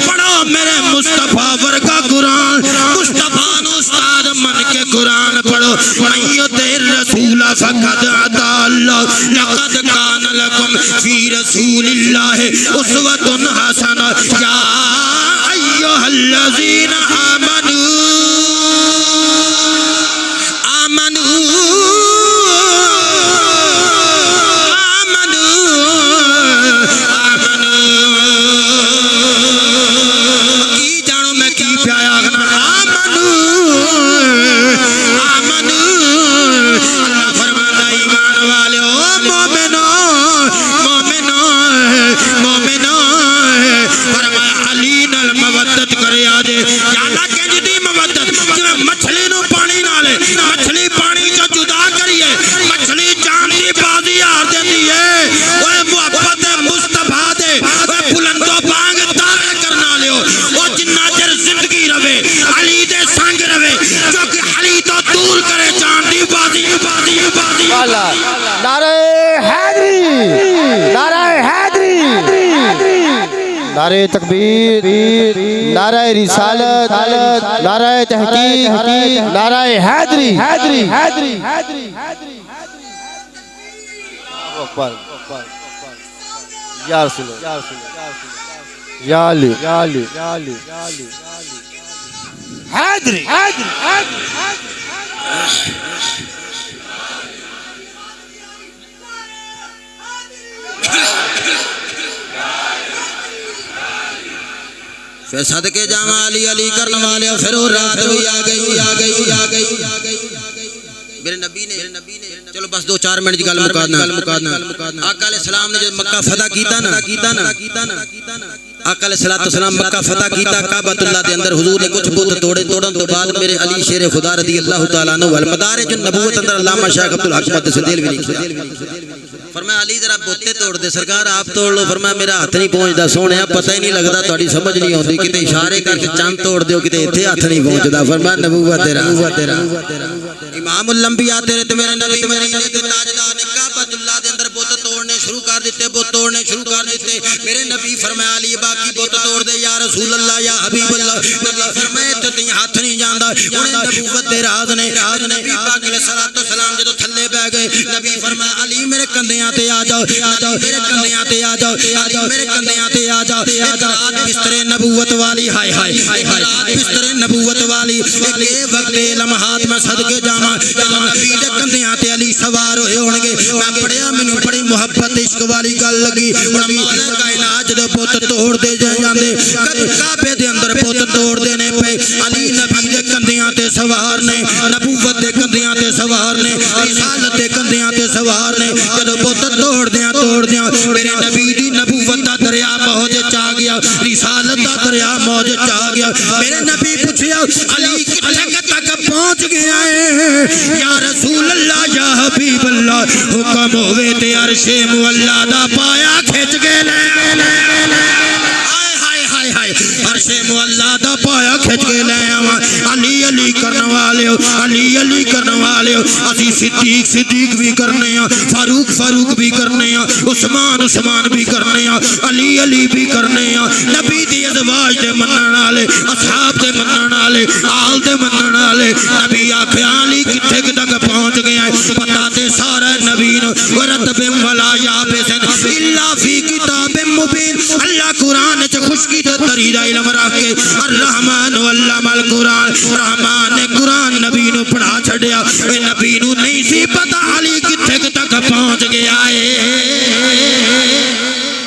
پڑھو میرے مصطفیٰ ورگا قرآن مصطفیٰ نو استاد من کے قرآن پڑھو من یطع الرسول فقد اطاع اللہ لقد کان لکم فی رسول اللہ اسوۃ حسنہ یا ایھا الذین آمنوا نعرہ تکبیر نعرہ رسالت نعرہ تحقیق نعرہ حیدری یا رسول یا علی حیدری پھر صدقے جاواں علی علی کرنے والے پھر وہ رات بھی آ گئی میرے نبی نے چلو بس 2-4 منٹ کی گل مکادنا آقا علیہ السلام نے جب مکہ فتح کیتا نا آقا علیہ السلام مکہ فتح کیتا کعبۃ اللہ دے اندر حضور نے کچھ بت توڑن تو بعد میرے علی شیر خدا رضی اللہ تعالیٰ عنہ والمدارج النبوت اندر علامہ شیخ عبدالحق محدث دہلوی لکھا فرمایا علی ذرا بوتے توڑ دے سرکار آپ توڑ لو فرمایا میرا ہاتھ نہیں پہنچدا سونیا پتہ ہی نہیں لگدا تہاڈی سمجھ نہیں ہوندی کتے اشارے کر کے چاند توڑ دیو کتے ایتھے ہاتھ نہیں پہنچدا فرمایا نبوت تیرا امام الانبیاء تیرے تے میرے نبی مدینے دے تاجدار نے کعبۃ اللہ دے اندر بت توڑنے شروع کر دیتے میرے نبی فرمایا علی باقی بت توڑ دے یا رسول اللہ یا حبیب اللہ نبی فرمایا تے ہاتھ نہیں جاندا انہیں نبوت دے راز نے نبی پاک علیہ الصلوۃ والسلام جدوں تھلے بیٹھ گئے نبی فرمایا علی میرے کندھیاں تے آ جاؤ میرے کندھیاں تے آ جاؤ علی میرے کندھیاں تے آ جاؤ ایک رات بستر نبوت والی ہائے ہائے ایک رات بستر نبوت والی ایک وقت لمحات میں صدقے جاواں جدوں نبی دے کندھیاں تے علی سوار ہوئے ہون گے میں پڑھیا مینوں بڑی محبت عشق والی گل لگی ہن مولا کائنات جدوں پت توڑ دے جاندے کعبے دے اندر پت توڑ دینے پے علی نبی دے کندھیاں تے سوار نے نبوت دے کندھیاں تے سوار نے رسالت دے کندھیاں تے سوار نے جدوں پت توڑ دیاں میرے نبی دی نبوت دا دریا موج چا گیا رسالت دا دریا موج چا گیا میرے نبی پوچھیا علی کتھے تک پہنچ گیا ہے یا رسول اللہ یا حبیب اللہ حکم ہوئے تے عرش مولا دا پایا کھچ کے لے عرش مولا دا پایا کھچ کے لے آواں علی علی کرن والے علی علی کرن والے اسی صدیق صدیق بھی کرنے ہیں فاروق فاروق بھی کرنے ہیں عثمان عثمان بھی کرنے ہیں علی علی بھی کرنے ہیں نبی دی ازواج دے منن والے اصحاب دے منن والے آل دے منن والے نبی آکھیا علی کتھے تک پہنچ گیا ہے پتہ تے سارا نبی نو ورتب ولا یابسن الا فی کتاب مبین اللہ قرآن چ خشکی تے تری دا علم رکھ کے الرحمن علم القرآن رحمان نے قرآن نبی نو پڑھا چھڑیا اے نبی نو نہیں سی پتہ علی کتھے تک پہنچ گیا ہے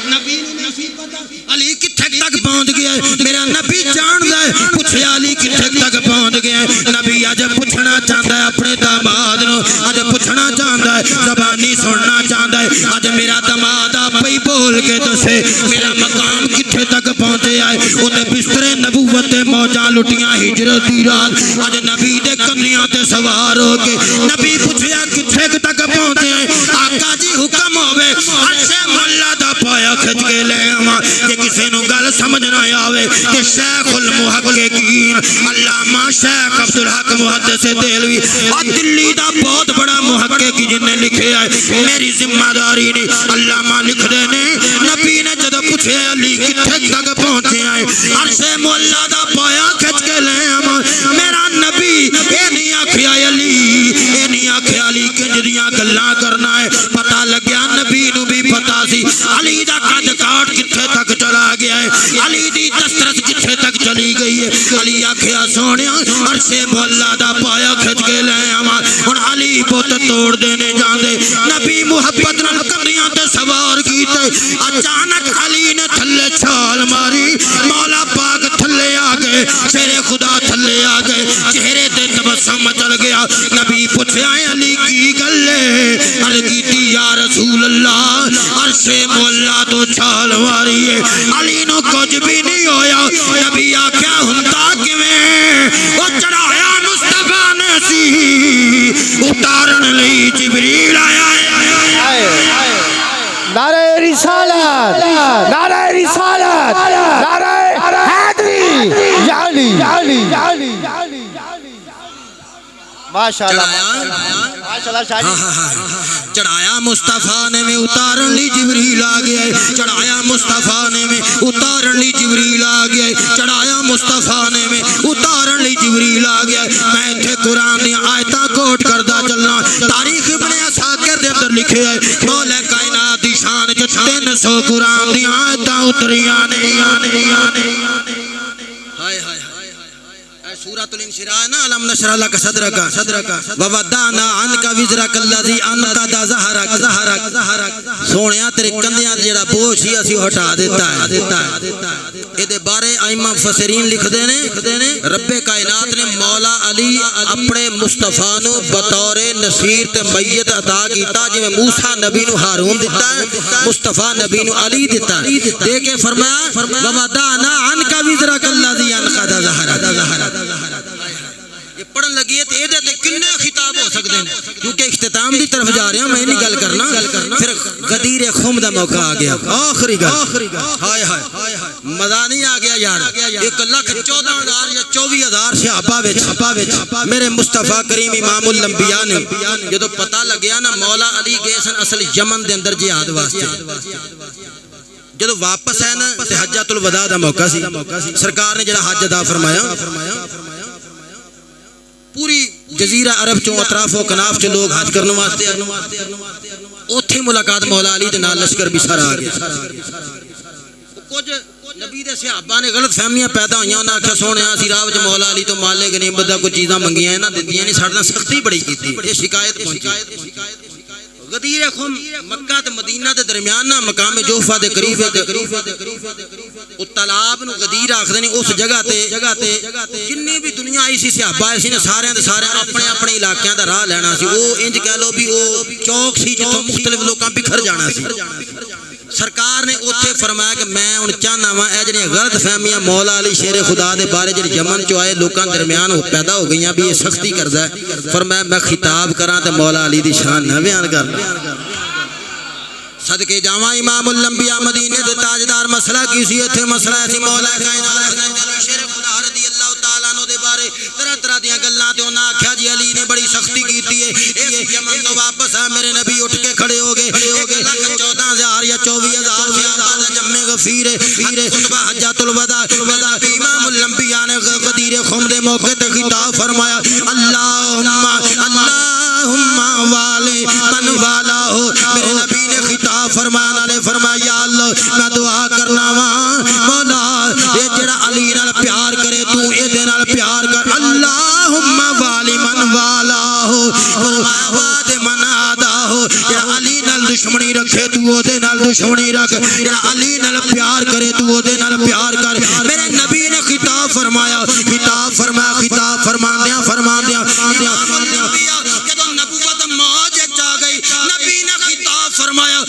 نبی نو نہیں سی پتہ علی کتھے تک پہنچ گیا ہے میرا نبی جان دا ہے پوچھیا علی کتھے تک پہنچ گیا ہے نبی اج پوچھنا چاہندا ہے اپنے داماد نو اج پوچھنا چاہندا ہے زبانی سننا چاہندا ہے اج میرا داماد آپ ہی بول کے دسے میرا مقام کتھے تک پہنچے آئے انہیں بستر نبوت موجاں لٹیاں ہجرت دی رات اج نبی دے کندھیاں تے سوار ہو کے نبی پوچھیا کتھے تک پہنچے آئے آقا جی حکم ہوئے عرش مولا دا پایا کھچ کے لے آواں کہ کسے نو گل سمجھ نہ آوے کہ شیخ المحققین علامہ شیخ عبدالحق محدث دہلوی اور دلی دا بہت بڑا محقق جن نے لکھے آئے میری ذمہ داری نے علامہ لکھ دینے نبی نے جدو پوچھے علی کتھے تک پہنچے آئے عرش مولا دا پایا کھچ کے لے آواں میرا نبی اے نہیں آکھیا علی اے نہیں آکھیا علی کنجریاں گلاں کرنا ہے پتہ لگیا نبی نو بھی پتہ سی علی دا قد کاٹ کتھے تک چلا گیا ہے علی دی دسترس کتھے تک چلی گئی ہے علی آکھیا سونیا عرش مولا دا پایا کھچ کے لے آواں ہن علی بت توڑ دینے جاندے نبی محبت نال کندھیاں تے سوار کیتے اچانک علی نے تھلے چھال ماری مولا پاک تھلے آ گئے شیر خدا تھلے آ گئے چہرے تے تبسم چل گیا نبی پوچھیا علی کی گل ہے عرض کیتی یا رسول اللہ عرش مولا تو چھال ماری ہے علی نو کچھ بھی نہیں ہویا نبی آکھیا ہندا کیویں او چڑھایا مصطفیٰ نے سی اتارن لئی جبریل آیا ہے نعرہ رسالت نعرہ رسالت نعرہ حیدری یا علی ماشاءاللہ چڑھایا مصطفیٰ نے میں اتارن لی جبریل آ گیا ہے چڑھایا مصطفیٰ نے میں اتارن لی جبریل آ گیا ہے چڑھایا مصطفیٰ نے میں اتارن لی جبریل آ گیا ہے میں تھے قرآن دی آیتاں کوٹ کردہ چلنا تاریخ ابن عساکر دے اندر لکھے ہے مولا کائنات دی شان جو 300 قرآن دی آیتاں اتریاں نے ہائے ہائے سورۃ الانشراح نا علم نشرح لک صدرک ووضعنا عنک وزرک الذی انقض ظہرک سونیا تیرے کندھیاں تے جڑا بوجھ سی اسی ہٹا دیتا ہے اے دے بارے ائمہ مفسرین لکھدے نے رب کائنات نے مولا علی اپنے مصطفیٰ نو بطور نصیر تے میت عطا کیتا جویں موسیٰ نبی نو ہارون دتا ہے مصطفیٰ نبی نو علی دتا ہے دے کے فرمایا ووضعنا عنک وزرک الذی انقض ظہرک یہ پڑھن لگی ہے تو یہ دے کنے خطاب ہو سکتے ہیں کیونکہ اختتام دی طرف جا رہے ہیں میں نہیں گل کرنا پھر غدیر خم دا موقع آ گیا آخری گل ہائے ہائے مزہ نہیں آ گیا یار 1,14,000 یا 24,000 صحابہ میرے مصطفیٰ کریم امام الانبیاء نے جدو پتہ لگیا نا مولا علی گئے سن اصل یمن دے اندر جہاد واسطے جدو واپس ہے نا حجۃ الوداع دا موقع سی سرکار نے جڑا حج ادا فرمایا جزیرہ عرب چوں اطراف و کناف چ لوگ حج کرنے واسطے اوتھے ملاقات مولا علی دے نال لشکر بھی سارا آ گیا کچھ نبی دے صحابہ نے غلط فہمیاں پیدا ہوئیاں انہاں آکھیا سونیا اسی راہ وچ مولا علی تو مال غنیمت دا کوئی چیزاں منگیاں انہاں دتیاں نہیں ساڈے نال سختی بڑی کیتی یہ شکایت پہنچی غدیر خم مکہ تے مدینہ دے درمیان نا مقام جوفہ دے قریب او تالاب نو غدیر آکھدے نے اس جگہ تے جنی بھی دنیا آئی سی صحابہ آئے سی نے سارے اپنے اپنے علاقیاں دا راہ لینا سی او انج کہہ لو بھی او چوک سی جتھوں مختلف لوکاں بکھر جانا سی سرکار نے اوتھے فرمایا کہ میں ہن چاہنا وا اے جڑیاں غلط فہمیاں مولا علی شیر خدا دے بارے جڑی یمن چ آئے لوکاں درمیان پیدا ہو گئیاں بھی یہ سختی کردا ہے فرمایا میں خطاب کراں تے مولا علی دی شان نہ بیان کر صدقے جاواں امام الانبیاء مدینے دے تاجدار مسئلہ کی سی ایتھے مسئلہ سی مولا کائنات شیر خدا رضی اللہ تعالیٰ عنہ دے بارے طرح طرح دیاں گلاں تے انہاں آکھیا جی علی نے بڑی سختی کیتی ہے اس یمن تو واپس آ میرے نبی اٹھ کے کھڑے ہو گئے 14,000 یا 24,000 صحابہ دا جمع غفیر خطبہ حجۃ الوداع امام الانبیاء نے غدیر خم دے موقع تے خطاب فرمایا اللہم والے من والا ہو میرے نبی نے خطاب فرمایا نے فرمایا یا اللہ میں دعا کرنا وا مولا اے جڑا علی نال پیار کرے تو اے دے نال پیار کر اللہم والی من والا ہو فرمایا واد من آدا ہو جڑا علی نال دشمنی رکھے تو او دے نال دشمنی رکھ جڑا علی نال پیار کرے تو او دے نال پیار کر میرے نبی نے خطاب فرمایا فرماندیاں جدوں نبوت موج آ گئی نبی نے خطاب فرمایا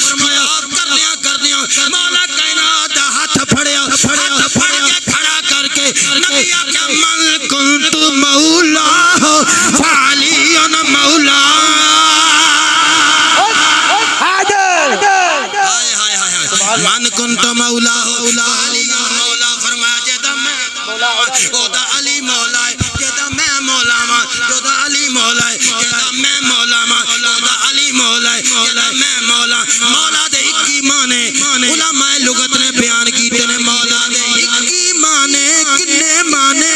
کردیاں مولا کائنات ہاتھ پھڑیا پھڑ کے کھڑا کر کے نبی آکھیا من کنت مولا فعلی مولا من کنت مولا علی مولا فرمایا جدا میں مولا او دا علی مولا ہے جدا میں مولا ماں جدا علی مولا ہے جدا میں مولا ماں جدا علی مولا ہے جدا میں مولا مولا دے ایک ہی معنی علماء لغت نے بیان کیتے نے مولا دے ایک ہی معنی کنے معنی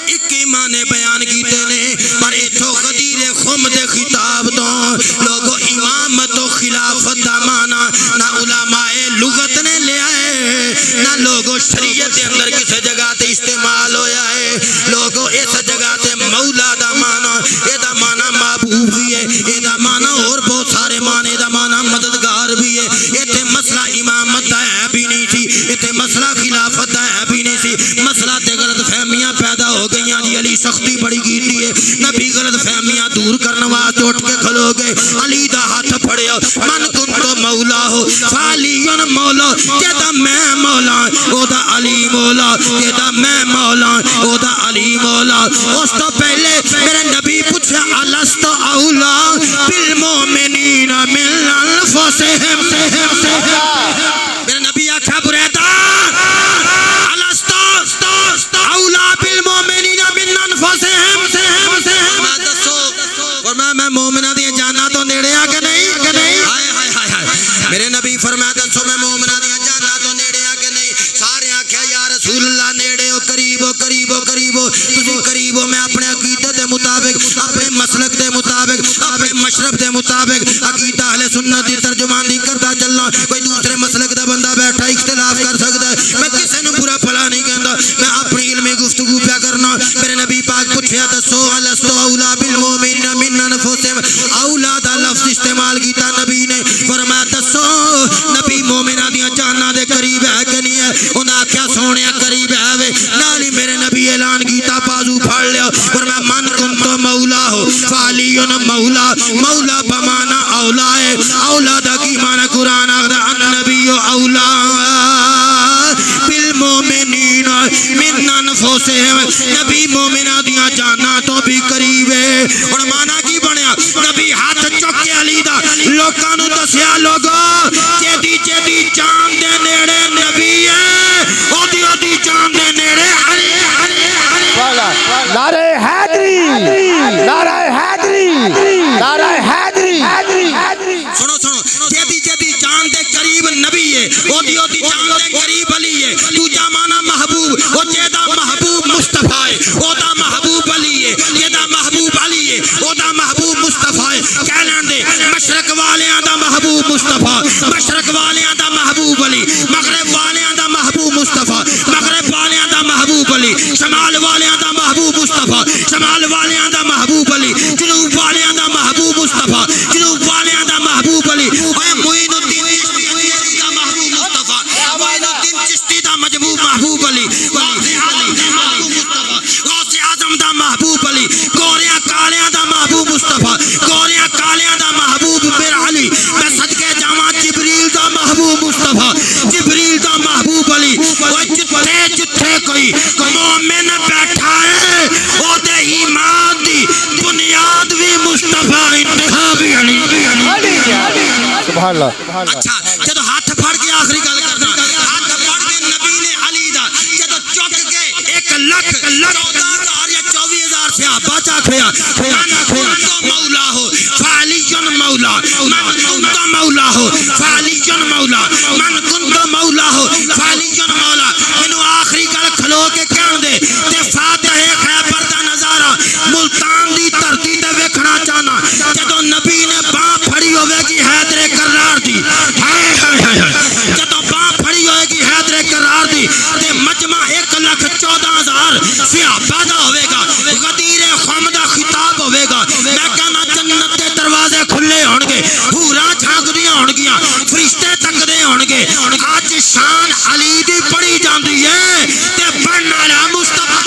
ایک ہی معنی بیان کیتے نے پر ایتھو غدیر خم دے خطاب تو لوگو امامت و خلافت دا مانا نہ علماء لغت نے لیا ہے نہ لوگو شریعت دے اندر کس جگہ تے استعمال ہویا ہے لوگو اس جگہ تے مولا دا مانا اے دا مانا محبوب بھی ہے اے دا مانا اور بہت سارے مانے دا مانا مددگار بھی ہے ایتھے مسئلہ امامت دا ہے بھی نہیں سی ایتھے مسئلہ خلافت دا ہے بھی نہیں سی مسئلہ تے غلط فہمیاں پیدا ہو گئیاں جی علی سختی بڑی کیتی ہے نبی غلط فہمیاں دور کرنے واسطے اٹھ کے کھلو گئے علی دا ہاتھ پھڑیا من کنت مولا ہو فعلی مولا جدا میں مولا او دا علی مولا جدا میں مولا او دا علی مولا اس تو پہلے میرے نبی پوچھا الست اولا بالمؤمنین من انفسہم میرے نبی آکھا بریدہ الست اولا بالمؤمنین من انفسہم میں دسو اور میں مومنہ دیا جانا تو نیڑے آ کے نہیں میرے نبی فرمایا دسو میں مومنہ دیا جانا تو نیڑے آ کے نہیں سارے آکھیا یا رسول اللہ نیڑے ہو قریب تجھے قریب ہو میں اپنے عقیدہ دے مطابق اپنے مسلک دے مطابق اپنے مشرب دے مطابق عقیدہ اہل سنت دی ترجمانی کرتا چلنا کوئی دوسرے مسلک دا بندہ بیٹھا اختلاف کر سکتا ہے میں کسی نے برا بھلا نہیں کہندا میں اپنی علمی گفتگو پیا کرنا میرے نبی پاک پوچھیا دسو الست اولا بالمؤمنین من انفسہم اولا دا لفظ استعمال کیتا نبی نے فرمایا دسو نبی مومنہ دیا جانا دے قریب ہے کہ نہیں ہے انہاں آکھیا سونیا قریب ہے وے نالی میرے نبی اعلان کیتا بازو پھاڑ لیا فرمایا من کنت مولا ہو فعلی مولا بمانا اولا ہے اولا دا کی مانا قرآن آخر النبی اولا بالمومنین من انفسہم نبی مومنہ دیا جانا تو بھی قریب ہے اور مانا کی بنیا نبی ہاتھ چک کے علی دا لوکاں نو دسیا لوگو جیدی جان دے نیڑے نبی ہے اودی جان دے نیڑے علی نعرہ حیدری نعرہ حیدری نعرہ حیدری سنو جیدی جان دے قریب نبی ہے اودی جان دے قریب علی ہے دوجا مانا محبوب او جیدہ محبوب مصطفیٰ ہے اودا محبوب علی ہے مغرب والیاں دا محبوب مصطفیٰ مغرب والیاں دا محبوب علی شمال والیاں دا محبوب مصطفیٰ شمال والیاں دا محبوب علی جنوب والیاں دا محبوب مصطفیٰ جنوب والیاں دا محبوب علی اے معین الدین چشتی انگریزی دا محبوب مصطفیٰ معین الدین چشتی دا مجبوب محبوب علی غوث اعظم دا محبوب علی گوریاں کالیاں دا محبوب مصطفیٰ گوریاں کالیاں دا محبوب میرا علی میں صدقے جاواں جبریل دا محبوب مصطفیٰ جبریل دا محبوب علی وہ جتھے جتھے کوئی مومن بیٹھا ہے او دے ایمان دی بنیاد بھی مصطفیٰ انتہا بھی علی سبحان اللہ اچھا جدو ہاتھ پھڑ کے آخری گل کرنا ہاتھ پھڑ کے نبی نے علی دا جدو چک کے 1,14,000 یا 24,000 صحابہ چاکھیا من کنت مولا ہو فعلی مولا من کنت مولا ہو فعلی مولا من کنت مولا ہو فعلی مولا انہوں آخری گل کھلو کے کہن دے تے فاتح خیبر دا نظارہ ملتان دی دھرتی تے ویکھنا چاہنا جدو نبی نے باں پھڑی ہوئے گی حیدر کرار دی جدو باں پھڑی ہوئے گی حیدر کرار دی تے مجمع 1,14,000 صحابہ دا ہوئے گا غدیر خم دا خطاب ہوئے گا میں کہنا جنت دے دروازے کھلے ہونگے حوراں جھانک دیاں ہونگیاں فرشتے تک دے ہونگے آج شان علی دی پڑھی جاندی ہے تے بڑھنا والا مصطفیٰ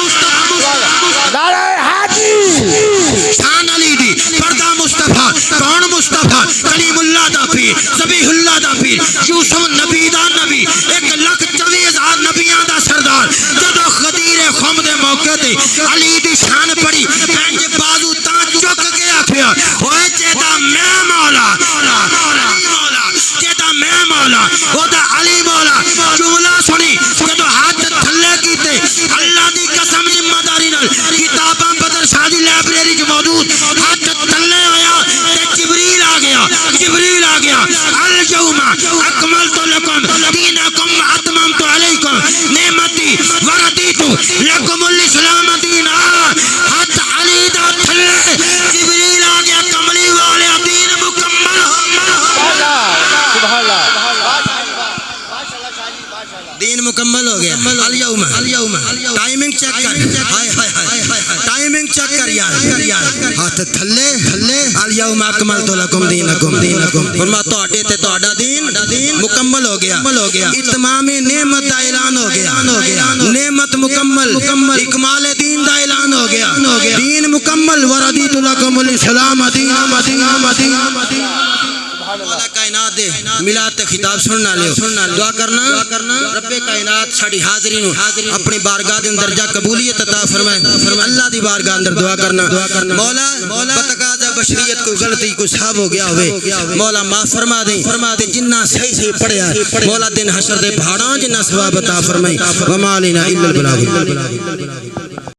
نعرہ حیدری شان علی دی پردہ مصطفیٰ کون مصطفیٰ کلیم اللہ دا پیر ذبیح اللہ دا پیر یوسف نبی دا نبی 1,24,000 نبیاں دا سردار جدو غدیر خم دے موقع تے علی دی شان پڑی پینج بازو تاں چک کے آکھیا اوے جیدہ میں مولا علی مولا جیدہ میں مولا او دا علی مولا جملہ سنی جدو ہاتھ تھلے کیتے اللہ دی قسم ذمہ داری نال کتاباں بدر شاہ دی لائبریری جو موجود ہاتھ تھلے ہویا تے جبریل آ گیا جبریل آ گیا اليوم اکملت لکم دینکم اتممت علیکم نعمتی وردیت لکم الاسلام دینا ہاتھ علی دا تھلے جبریل آ گیا کملی والے دین مکمل سبحان اللہ دین مکمل ہو گیا اليوم ٹائمنگ چیک کر ہائے ہائے ہائے ٹائمنگ چیک کر یار ہاتھ تھلے اليوم اکملت لکم دینکم فرما تواڈے تے تواڈا دین مکمل ہو گیا اتمام نعمت دا اعلان ہو گیا نعمت مکمل اکمال دین دا اعلان ہو گیا دین مکمل وردیت لکم الاسلام دینا مولا کائنات دے میلاد تے خطاب سننا لیو دعا کرنا رب کائنات ساڑی حاضری نو اپنی بارگاہ دے اندر جا قبولیت عطا فرمائے اللہ دی بارگاہ اندر دعا کرنا مولا بتقاضا بشریت کوئی غلطی کوئی صاحب ہو گیا ہوئے مولا معاف فرما دیں جنہ صحیح پڑھیا مولا دن حشر دے پہاڑاں جنہ ثواب عطا فرمائے وما علینا الا البلاغ